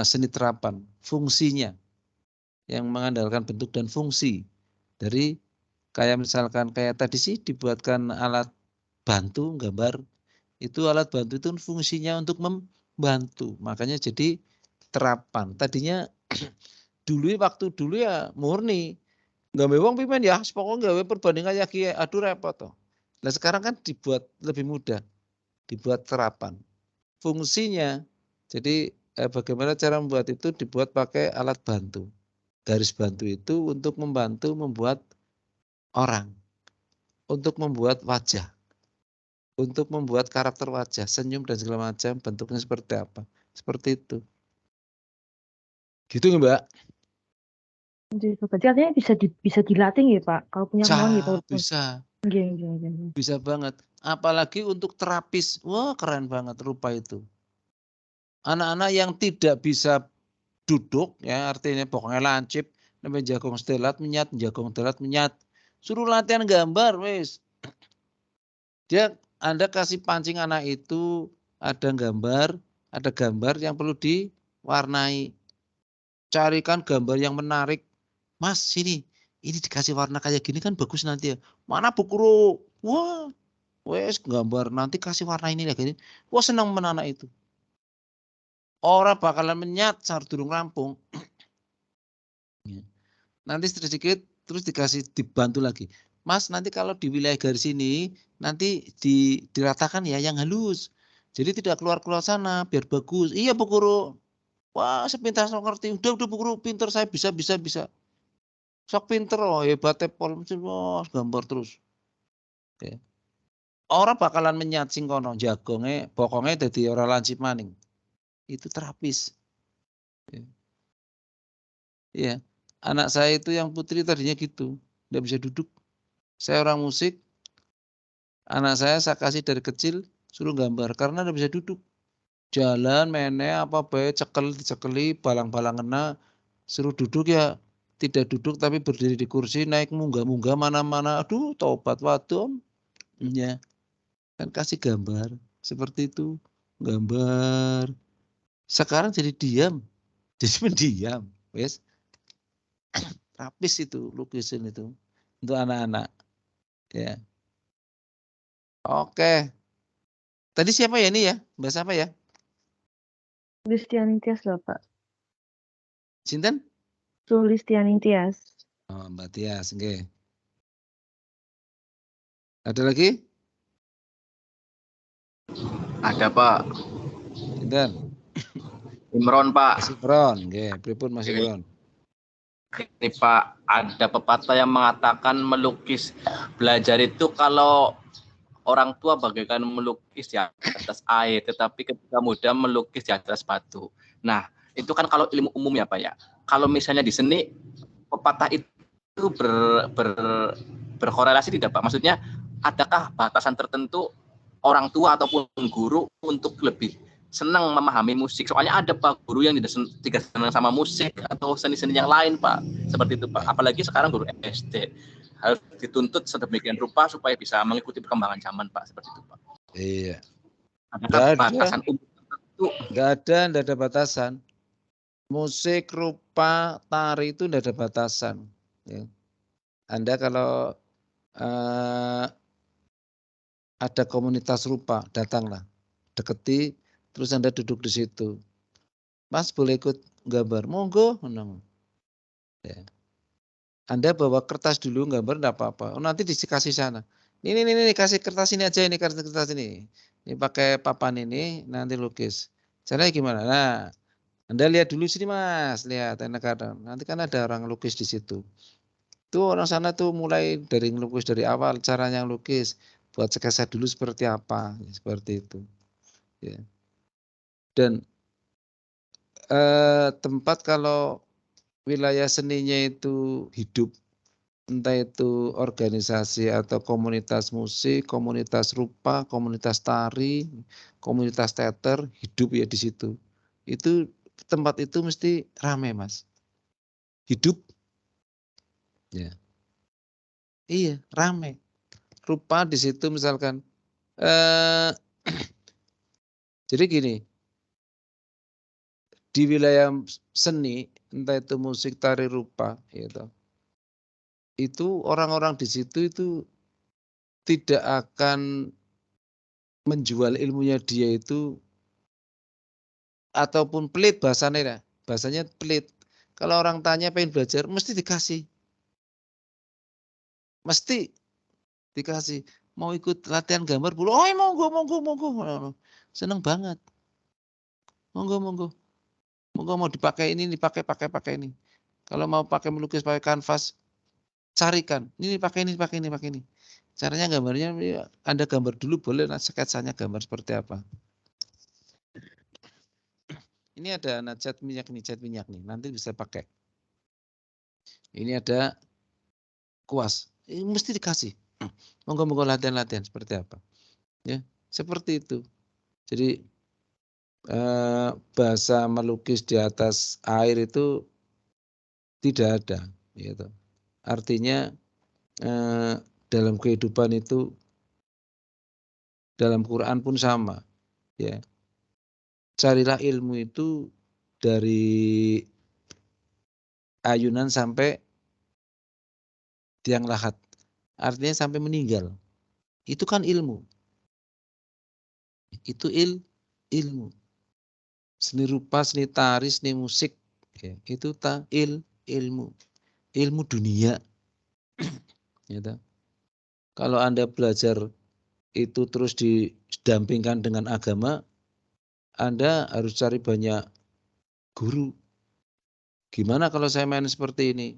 seni terapan, fungsinya yang mengandalkan bentuk dan fungsi. Dari kayak misalkan kayak tadi sih dibuatkan alat bantu gambar, itu alat bantu itu fungsinya untuk membantu, makanya jadi terapan. Tadinya waktu dulu ya murni gawe wong pimen ya, pokoknya gawe perbandingan ya ki aduh repot toh. Nah sekarang kan dibuat lebih mudah, dibuat terapan. Fungsinya, jadi bagaimana cara membuat itu dibuat pakai alat bantu. Garis bantu itu untuk membantu membuat orang, untuk membuat wajah, untuk membuat karakter wajah, senyum dan segala macam, bentuknya seperti apa, seperti itu. Gitu Mbak. Berarti artinya bisa dilatih ya Pak, kalau punya kemauan gitu. Bisa. Iya. Bisa banget. Apalagi untuk terapis, wah keren banget rupa itu. Anak-anak yang tidak bisa duduk, ya artinya pokoknya lancip, namanya jagong stelat menyat, suruh latihan gambar, wes. Anda kasih pancing anak itu ada gambar yang perlu diwarnai. Carikan gambar yang menarik. Mas, ini dikasih warna kayak gini kan bagus nanti ya. Mana Bu Guru? Wah, wes gambar nanti kasih warna ini ya gini. Wah senang anak itu. Orang bakalan menyat saat durung rampung. Nanti sedikit terus dibantu lagi. Mas nanti kalau di wilayah garis ini nanti diratakan ya yang halus. Jadi tidak keluar sana biar bagus. Iya Bu Guru. Wah sepintas ngerti. Udah Bu Guru pinter saya bisa. Sok pinter hebatnya pol gambar terus. Oke. Orang bakalan menyat sing kono jagongnya pokoknya dadi ora lancip maning. Itu terapis. Iya. Anak saya itu yang putri tadinya gitu, enggak bisa duduk. Saya orang musik. Anak saya kasih dari kecil suruh gambar karena enggak bisa duduk. Jalan mene apa bae dicekeli balang-balang kena suruh duduk ya tidak duduk tapi berdiri di kursi naik munggah-munggah mana-mana. Aduh tobat wadon. Ya. Kan kasih gambar seperti itu. Gambar. Sekarang jadi diam. Jadi mendiam, wes. Rapis itu lukisan itu untuk anak-anak. Ya. Oke. Tadi siapa ya ini ya? Bahasa apa ya? Sulistiani Tias loh Pak. Sinten? Sulistiani Tias. Oh, Mbak Tias, oke. Ada lagi? Ada Pak. Sinten? Imron Pak. Mas Imron, oke. Pripun Mas Imron? Ini Pak, ada pepatah yang mengatakan melukis belajar itu kalau orang tua bagaikan melukis di atas air, tetapi ketika muda melukis di atas batu. Nah, itu kan kalau ilmu umum ya Pak ya. Kalau misalnya di seni, pepatah itu berkorelasi tidak Pak? Maksudnya, adakah batasan tertentu orang tua ataupun guru untuk lebih senang memahami musik? Soalnya ada Pak guru yang tidak senang sama musik atau seni-seni yang lain Pak. Seperti itu Pak. Apalagi sekarang guru SD harus dituntut sedemikian rupa supaya bisa mengikuti perkembangan zaman Pak. Seperti itu Pak. Iya. Ada batasan umum tertentu? Enggak ada batasan. Musik, rupa, tari itu enggak ada batasan. Ya. Anda kalau ada komunitas rupa, datanglah. Deketi, terus Anda duduk di situ. Mas boleh ikut gambar? Monggo. Ya. Anda bawa kertas dulu gambar enggak apa-apa. Oh, nanti dikasih sana. Ini kasih kertas ini aja, ini kertas ini. Ini pakai papan ini, nanti lukis. Caranya gimana? Nah, Anda lihat dulu sini Mas, lihat. Nanti kan ada orang lukis di situ. Itu orang sana tuh mulai dari ngelukis dari awal, caranya ngelukis, buat sketsa dulu seperti apa, seperti itu. Ya. Dan tempat kalau wilayah seninya itu hidup, entah itu organisasi atau komunitas musik, komunitas rupa, komunitas tari, komunitas teater, hidup ya di situ. Itu tempat itu mesti ramai, Mas. Hidup. Ya. Iya, ramai. Rupa di situ misalkan jadi gini, di wilayah seni, entah itu musik, tari, rupa, gitu, itu orang-orang di situ itu tidak akan menjual ilmunya dia itu ataupun pelit bahasanya, bahasanya pelit. Kalau orang tanya pengen belajar, mesti dikasih, mesti dikasih. Mau ikut latihan gambar, oh monggo, seneng banget, monggo. Mau dipakai ini, pakai ini. Kalau mau pakai melukis pakai kanvas, carikan. Ini pakai ini. Caranya gambarnya, Anda gambar dulu boleh, nah sketsanya gambar seperti apa. Ini ada cat minyak nih, nanti bisa pakai. Ini ada kuas, ini mesti dikasih. Monggo latihan seperti apa. Ya, seperti itu. Jadi bahasa melukis di atas air itu tidak ada, gitu. Artinya dalam kehidupan itu, dalam Quran pun sama, ya. Carilah ilmu itu dari ayunan sampai tiang lahat, artinya sampai meninggal. Itu kan ilmu. Itu ilmu. Seni rupa, seni tari, seni musik, ya, itu ilmu. Ilmu dunia. Gitu. Kalau Anda belajar itu terus didampingkan dengan agama, Anda harus cari banyak guru. Gimana kalau saya main seperti ini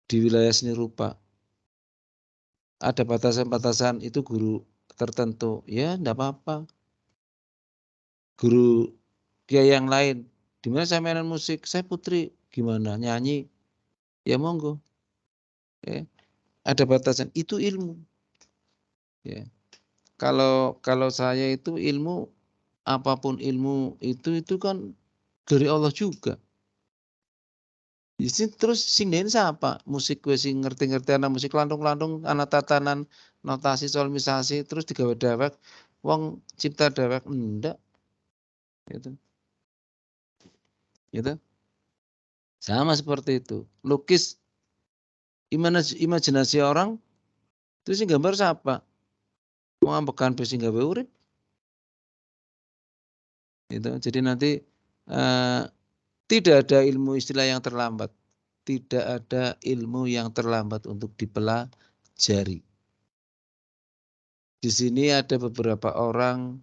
di wilayah seni rupa? Ada batasan-batasan, itu guru tertentu, ya enggak apa-apa. Guru kiai yang lain, di mana saya mainan musik, saya putri, gimana nyanyi? Ya monggo. Ya. Ada batasan, itu ilmu. Ya. Kalau saya itu ilmu, apapun ilmu itu kan dari Allah juga. Di sini terus sing den siapa? Musik gue sing ngerti-ngerti anak musik lantung-lantung, anak tatanan, notasi, solmisasi, terus digawe dewek, wong cipta dewek enggak. Gitu. Gitu. Sama seperti itu. Lukis imajinasi orang, terus sing gambar siapa? Mau ambekan sing gawe urip. Gitu. Jadi nanti tidak ada ilmu istilah yang terlambat. Tidak ada ilmu yang terlambat untuk dipelajari. Di sini ada beberapa orang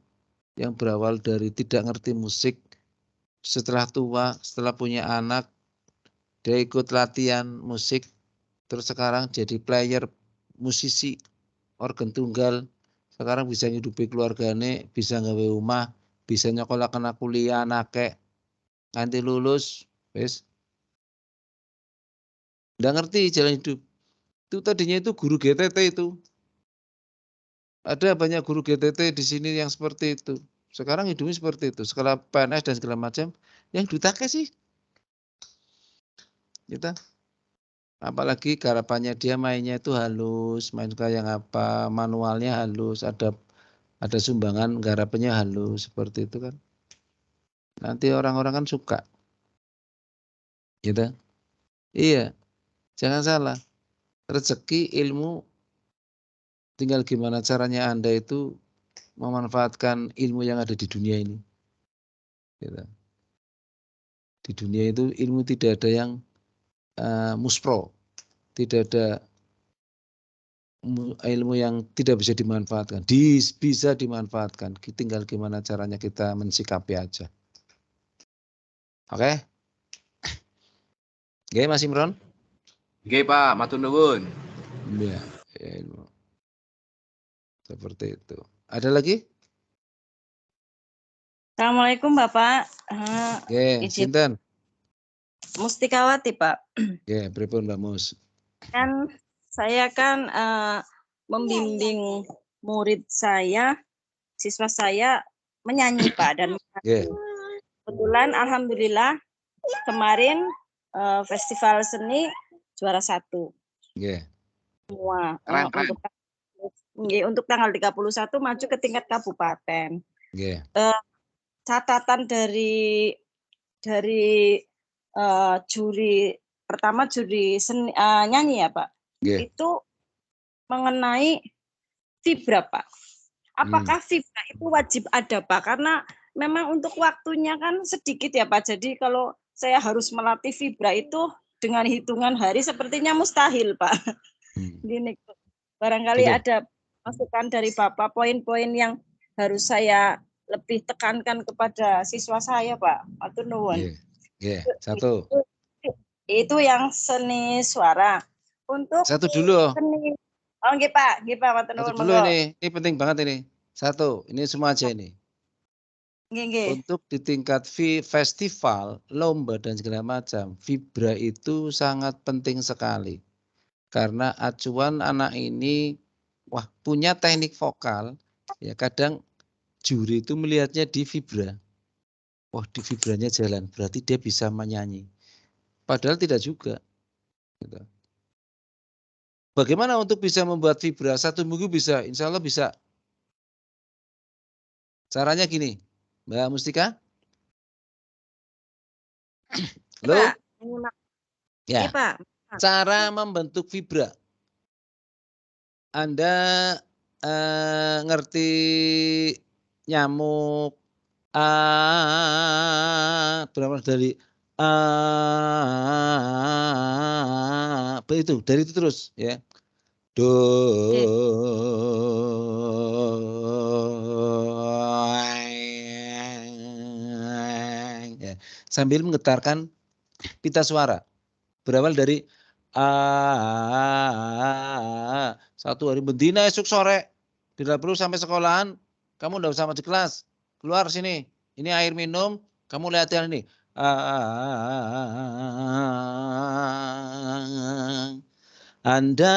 yang berawal dari tidak ngerti musik, setelah tua, setelah punya anak, dia ikut latihan musik, terus sekarang jadi player, musisi, organ tunggal, sekarang bisa hidupi keluargane, bisa nggawe rumah, bisa nyokolah kena kuliah anake, nanti lulus, wis. Nggak ngerti jalan hidup. Itu tadinya itu guru GTT itu. Ada banyak guru GTT di sini yang seperti itu. Sekarang hidupnya seperti itu. Sekolah PNS dan segala macam. Yang ditake sih. Gitu. Apalagi garapannya dia mainnya itu halus. Main kayak apa. Manualnya halus. Ada sumbangan garapannya halus. Seperti itu kan. Nanti orang-orang kan suka. Gitu. Iya. Jangan salah. Rezeki, ilmu, tinggal gimana caranya Anda itu memanfaatkan ilmu yang ada di dunia ini. Gitu. Di dunia itu ilmu tidak ada yang muspro. Tidak ada ilmu yang tidak bisa dimanfaatkan. Bisa dimanfaatkan. Tinggal gimana caranya kita mensikapi aja. Oke? Oke, Mas Imron? Nggih, Pak, matur nuwun. Ya, seperti itu. Ada lagi? Assalamualaikum Bapak. Oke, Izin sinten? Mustikawati Pak. Oke, pripun Mbak Mus? Kan saya kan membimbing murid saya, siswa saya menyanyi Pak, dan kebetulan alhamdulillah kemarin festival seni juara 1. Semua untuk tanggal 31 maju ke tingkat kabupaten. Catatan dari juri pertama, juri seni, nyanyi ya Pak, itu mengenai vibra Pak. Apakah vibra itu wajib ada Pak? Karena memang untuk waktunya kan sedikit ya Pak. Jadi kalau saya harus melatih vibra itu dengan hitungan hari sepertinya mustahil Pak. Gini, barangkali ada masukan dari Bapak, poin-poin yang harus saya lebih tekankan kepada siswa saya Pak. Matur nuwun. Satu. Itu yang seni suara. Untuk satu dulu. Seni. Oh nggih Pak, matur nuwun. Satu dulu ini penting banget ini. Satu, ini semua aja ini. Untuk di tingkat festival, lomba dan segala macam, vibra itu sangat penting sekali. Karena acuan anak ini punya teknik vokal, ya kadang juri itu melihatnya di vibra. Wah, di vibranya jalan, berarti dia bisa menyanyi. Padahal tidak juga. Gitu. Bagaimana untuk bisa membuat vibra? 1 minggu bisa, insya Allah bisa. Caranya gini, Mbak Mustika. Halo? Ya, cara membentuk vibra. Anda ngerti nyamuk, berapa dari itu, dari itu terus ya. Do. Ya. Sambil menggetarkan pita suara. Berawal dari satu hari bendina esok sore tidak perlu sampai sekolahan, kamu tidak usah masuk kelas, keluar sini, ini air minum, kamu lihat ini. Anda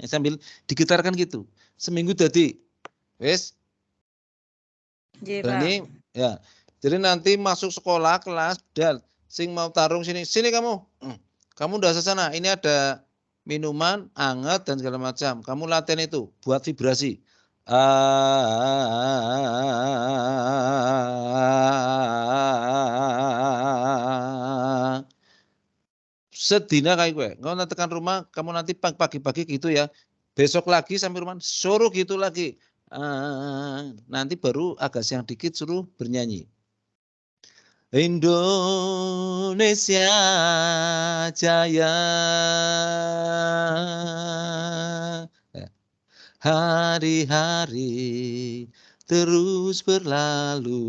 sambil digetarkan gitu, seminggu jadi, wes. Berani ya. Jadi nanti masuk sekolah kelas dan sing mau tarung sini kamu. Kamu udah sana, ini ada minuman hangat dan segala macam. Kamu latihan itu buat vibrasi. Sedina kayak gue. Kau nanti tekan rumah, kamu nanti pagi-pagi gitu ya. Besok lagi sampai rumah suruh gitu lagi. Nanti baru agak siang dikit suruh bernyanyi. Indonesia Jaya, hari-hari terus berlalu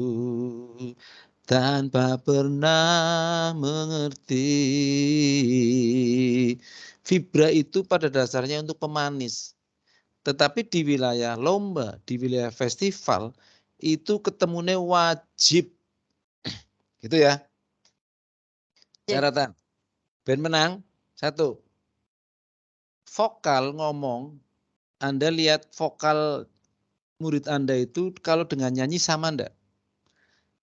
tanpa pernah mengerti. Vibra itu pada dasarnya untuk pemanis. Tetapi di wilayah lomba, di wilayah festival, itu ketemunya wajib. Gitu ya. Syaratan. Ben menang, 1. Vokal ngomong, Anda lihat vokal murid Anda itu kalau dengan nyanyi sama enggak?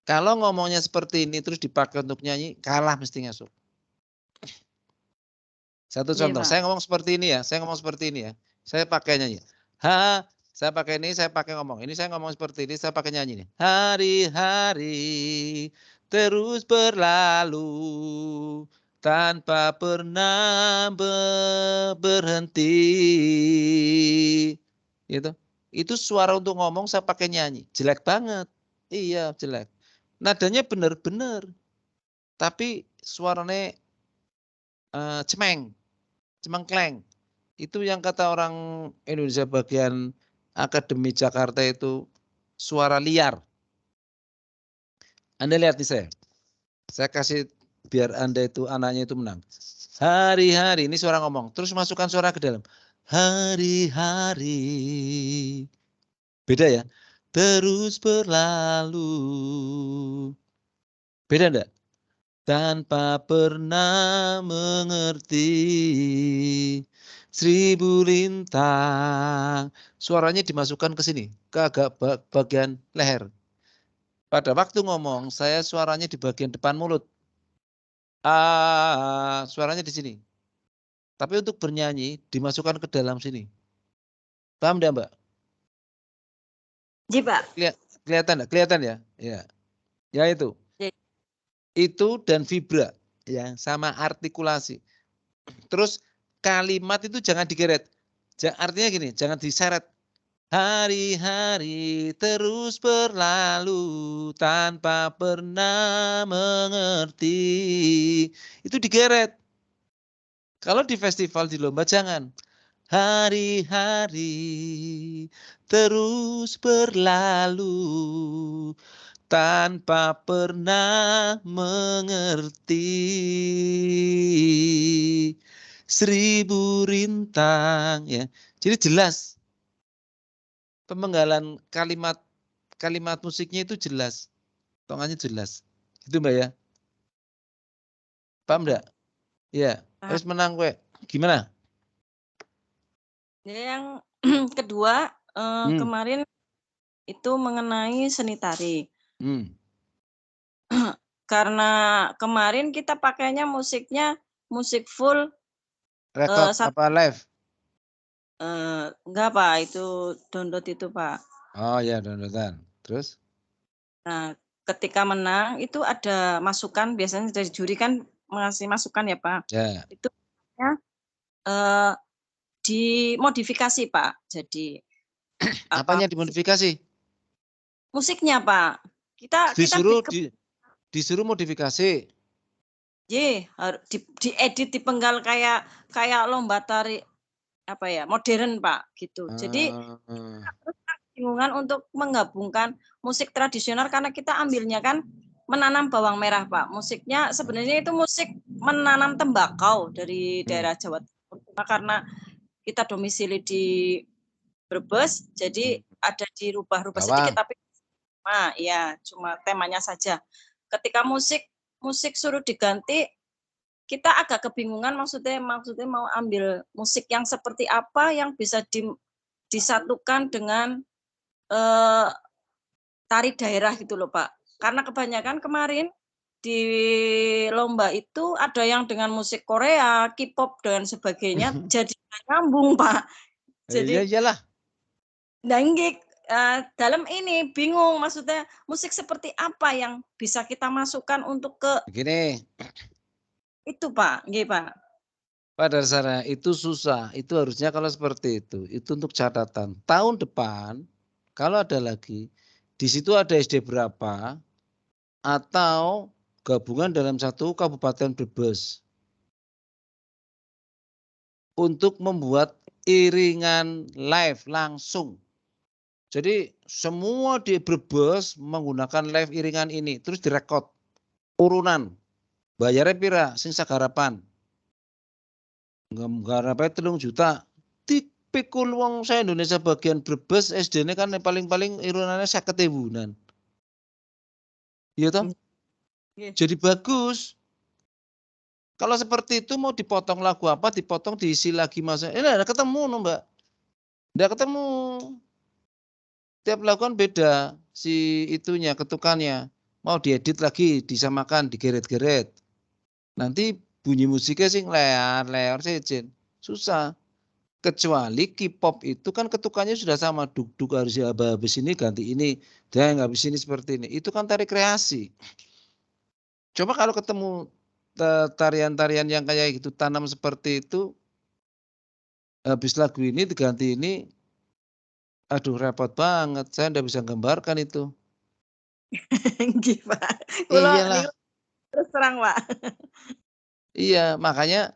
Kalau ngomongnya seperti ini terus dipakai untuk nyanyi, kalah mesti ngasuk. Satu contoh, saya ngomong seperti ini ya, saya pakai nyanyi. Saya pakai ini, saya pakai ngomong. Ini saya ngomong seperti ini, saya pakai nyanyi nih. Hari-hari terus berlalu tanpa pernah berhenti. Gitu. Itu suara untuk ngomong saya pakai nyanyi. Jelek banget. Iya, jelek. Nadanya benar-benar. Tapi suaranya cemengkleng. Itu yang kata orang Indonesia bagian Akademi Jakarta itu suara liar. Anda lihat nih saya kasih biar Anda itu anaknya itu menang. Hari-hari, ini suara ngomong. Terus masukkan suara ke dalam. Hari-hari. Beda ya. Terus berlalu. Beda enggak? Tanpa pernah mengerti. 1000 lintang. Suaranya dimasukkan ke sini. Ke agak bagian leher. Pada waktu ngomong, saya suaranya di bagian depan mulut. Suaranya di sini. Tapi untuk bernyanyi dimasukkan ke dalam sini. Paham enggak, Mbak? Ji, Pak. Kelihatan enggak? Kelihatan ya? Ya. Ya itu. Itu dan vibra ya, sama artikulasi. Terus kalimat itu jangan digeret. Artinya gini, jangan diseret. Hari-hari terus berlalu tanpa pernah mengerti. Itu digeret. Kalau di festival, di lomba jangan. Hari-hari terus berlalu tanpa pernah mengerti. 1000 rintang ya. Jadi jelas. Pemenggalan kalimat musiknya itu jelas. Tongannya jelas. Itu Mbak ya. Paham enggak? Iya, harus menang gue. Gimana? Yang kedua kemarin itu mengenai seni tari. Karena kemarin kita pakainya musiknya musik full record apa live? Enggak Pak, itu download itu Pak. Oh ya, downloadan. Terus? Nah, ketika menang itu ada masukan, biasanya dari juri kan mengasih masukan ya Pak. Ya. Itu dimodifikasi Pak. Jadi apanya dimodifikasi? Musiknya Pak. Disuruh modifikasi. Diedit, dipenggal kayak lomba tari apa ya, modern Pak gitu. Jadi terus bingungan untuk menggabungkan musik tradisional karena kita ambilnya kan menanam bawang merah Pak. Musiknya sebenarnya itu musik menanam tembakau dari daerah Jawa Timur. Karena kita domisili di Brebes, jadi ada dirubah-rubah sedikit tapi ya cuma temanya saja. Ketika musik suruh diganti, kita agak kebingungan maksudnya mau ambil musik yang seperti apa yang bisa disatukan dengan tari daerah gitu loh Pak. Karena kebanyakan kemarin di lomba itu ada yang dengan musik Korea, K-pop dan sebagainya, jadi nyambung Pak. Jadi iyalah. Dalam ini bingung maksudnya musik seperti apa yang bisa kita masukkan untuk ke begini. Itu Pak, nggih Pak. Pak Darsara, itu susah. Itu harusnya kalau seperti itu untuk catatan. Tahun depan kalau ada lagi, di situ ada SD berapa atau gabungan dalam satu kabupaten Brebes untuk membuat iringan live langsung. Jadi semua di Brebes menggunakan live iringan ini, terus direkod urunan. Bayarnya pira sing sagarapan. Garape 3 juta. Tipikul wong saya Indonesia bagian Brebes SD-ne kan paling-paling irunannya 50.000-an. Iya toh? Jadi bagus. Kalau seperti itu mau dipotong lagu apa, dipotong diisi lagi masa. Ini ada ketemu no, Mbak. Enggak ketemu. Tiap lagu kan beda si itunya, ketukannya. Mau diedit lagi, disamakan, digeret-geret. Nanti bunyi musiknya sing lear sejen. Susah. Kecuali K-pop itu kan ketukannya sudah sama. Duk-duk harus habis ini ganti ini. Dan habis ini seperti ini. Itu kan tari kreasi. Coba kalau ketemu tarian-tarian yang kayak gitu, tanam seperti itu. Habis lagu ini diganti ini. Aduh repot banget. Saya enggak bisa gambarkan itu. Iyalah. Terus terang Pak. Iya, makanya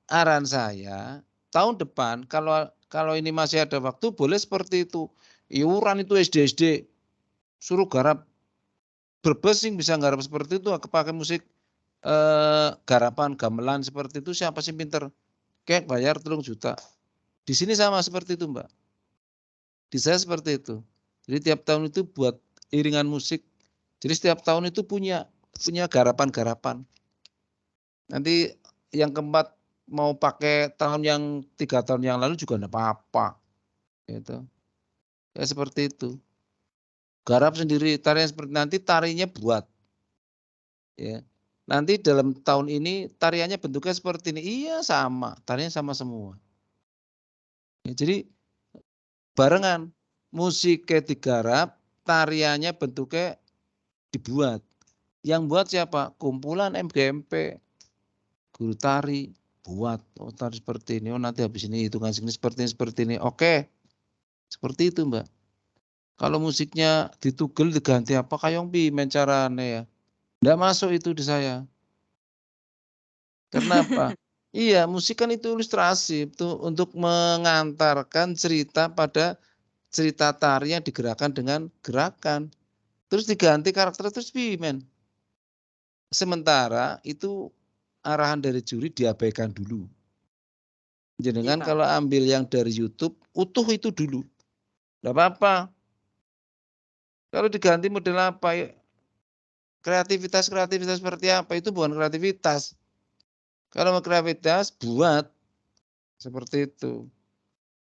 arahan saya tahun depan kalau ini masih ada waktu boleh seperti itu. Iuran itu SD suruh garap Brebes sing bisa garap seperti itu pakai musik garapan gamelan seperti itu siapa sih pinter? Kayak bayar 3 juta. Di sini sama seperti itu, Mbak. Di saya seperti itu. Jadi tiap tahun itu buat iringan musik. Jadi setiap tahun itu punya garapan-garapan. Nanti yang keempat mau pakai tahun yang 3 tahun yang lalu juga enggak apa-apa. Gitu. Ya seperti itu. Garap sendiri, tarian seperti nanti tarinya buat. Ya. Nanti dalam tahun ini tariannya bentuknya seperti ini. Iya sama, tariannya sama semua. Ya, jadi barengan, musiknya digarap, tariannya bentuknya dibuat. Yang buat siapa? Kumpulan MGMP, guru tari buat. Oh tari seperti ini. Oh nanti habis ini hitungan segini seperti ini. Oke, seperti itu Mbak. Kalau musiknya ditugel diganti apa kayong pimen carane ya. Nggak masuk itu di saya. Kenapa? Iya, musik kan itu ilustrasi itu untuk mengantarkan cerita pada cerita tari yang digerakkan dengan gerakan. Terus diganti karakter terus pimen. Sementara itu arahan dari juri diabaikan dulu. Jenengan kalau ambil yang dari YouTube utuh itu dulu. Enggak apa-apa. Kalau diganti model apa ya? Kreativitas seperti apa itu bukan kreativitas. Kalau mau kreativitas buat seperti itu.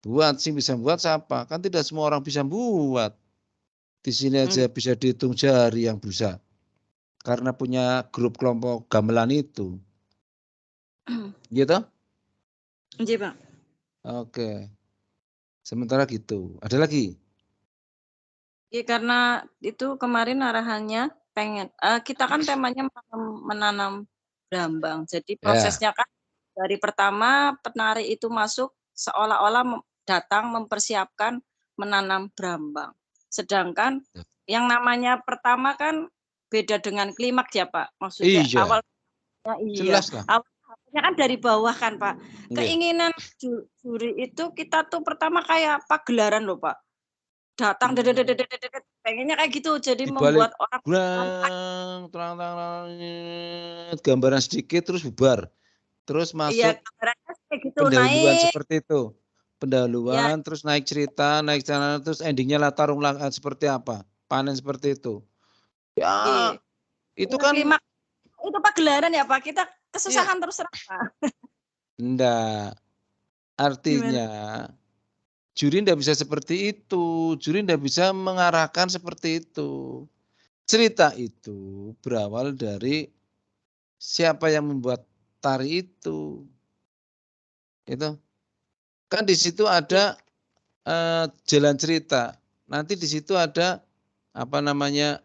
Buat sih bisa buat siapa? Kan tidak semua orang bisa buat. Di sini aja bisa dihitung jari yang bisa. Karena punya grup kelompok gamelan itu. Gitu? Iya, Pak. Oke. Sementara gitu. Ada lagi? Ya karena itu kemarin arahannya pengen kita kan temanya menanam brambang. Jadi prosesnya kan dari pertama penari itu masuk seolah-olah datang mempersiapkan menanam brambang. Sedangkan yang namanya pertama kan beda dengan klimaks ya Pak. Maksudnya awalnya Jelas lah. awalnya kan dari bawah kan Pak. Keinginan juri itu kita tuh pertama kayak pagelaran loh Pak. Datang pengennya kayak gitu jadi membuat orang terang gambaran sedikit terus bubar. Terus masuk gitu, pendahuluan naik. Seperti itu. Pendahuluan terus naik cerita, naik channel terus endingnya lah tarung seperti apa? Panen seperti itu. Ya. Itu kan itu pagelaran ya Pak. Kita kesusahan terus Pak. Enggak. Artinya juri enggak bisa seperti itu. Juri enggak bisa mengarahkan seperti itu. Cerita itu berawal dari siapa yang membuat tari itu. Itu. Kan di situ ada jalan cerita. Nanti di situ ada apa namanya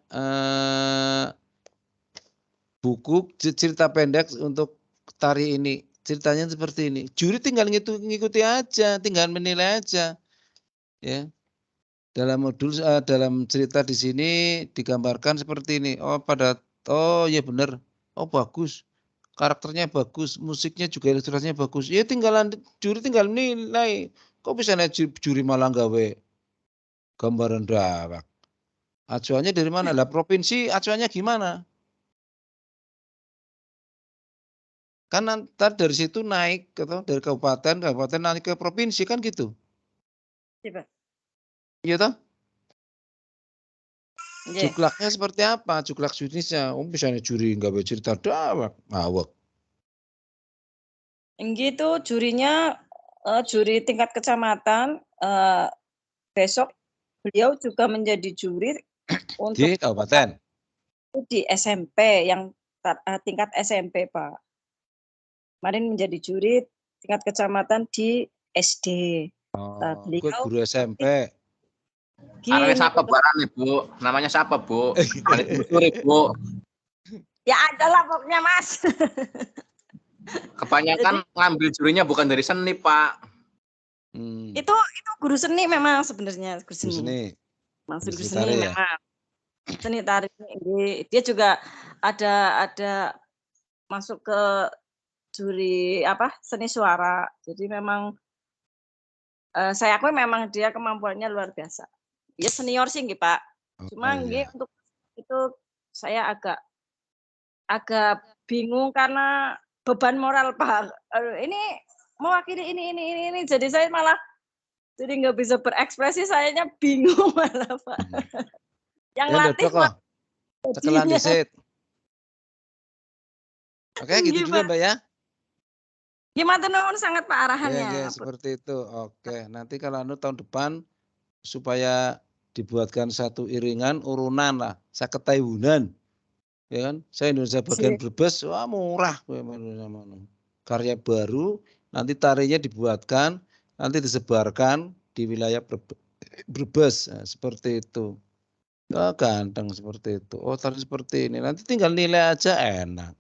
buku cerita pendek untuk tari ini. Ceritanya seperti ini. Juri tinggal ngikuti aja, tinggal menilai aja. Ya. Dalam modul dalam cerita di sini digambarkan seperti ini. Oh ya benar. Oh bagus. Karakternya bagus, musiknya juga ilustrasinya bagus. Ya juri tinggal menilai. Kok bisa juri malah gawe gambaran dawak. Acuannya dari mana? Lah provinsi acuannya gimana? Kan nanti dari situ naik dari kabupaten naik ke provinsi kan gitu. Iya, Pak. Iya toh? Juklaknya seperti apa? Juklak jenisnya. Misalnya juri nggak bercerita dawak, ngawak. Gitu jurinya juri tingkat kecamatan. Besok beliau juga menjadi juri untuk di kabupaten. Di SMP yang tingkat SMP Pak. Kemarin menjadi juri tingkat kecamatan di SD. Beliau guru SMP. Namanya siapa Bu? Namanya siapa Bu? Bu. Ya adalah pokoknya Mas. Kebanyakan ngambil jurinya bukan dari seni Pak. Itu guru seni memang sebenarnya guru seni. Maksud guru seni memang. Seni tari dia juga ada masuk ke juri seni suara. Jadi memang saya akui memang dia kemampuannya luar biasa. Dia senior sih Pak. Cuma untuk itu saya agak agak bingung karena beban moral Pak. Ini mewakili ini. Jadi saya malah jadi nggak bisa berekspresi, sayanya bingung malah Pak. Yang Ya latih kok. Cekelan disit. Oke, gitu dulu Mbak ya. Gimana nuwun sangat Pak arahannya. Ya, seperti itu. Oke, nanti kalau tahun depan supaya dibuatkan satu iringan urunan lah, saketayunan. Ya kan? Saya Indonesia bagian Brebes, wah murah karya baru, nanti tarinya dibuatkan, nanti disebarkan di wilayah Brebes, nah, seperti itu. Oh, ganteng seperti itu. Oh, tari seperti ini. Nanti tinggal nilai aja enak.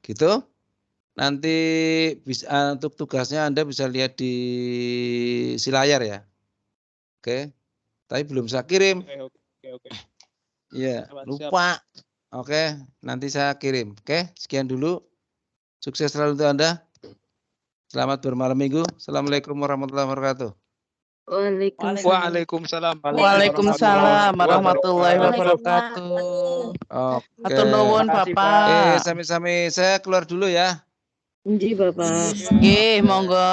Gitu. Nanti bisa untuk tugasnya Anda bisa lihat di si layar ya. Oke. Tapi belum saya kirim. Oke. Iya, lupa. Oke, nanti saya kirim. Oke, sekian dulu. Sukses selalu untuk Anda. Selamat bermalam minggu. Assalamualaikum warahmatullahi wabarakatuh. Waalaikumsalam. Waalaikumsalam warahmatullahi wabarakatuh. Oke. Atur nuwun Bapak. Sami-sami saya keluar dulu ya. Nggih, Bapak. Nggih, monggo.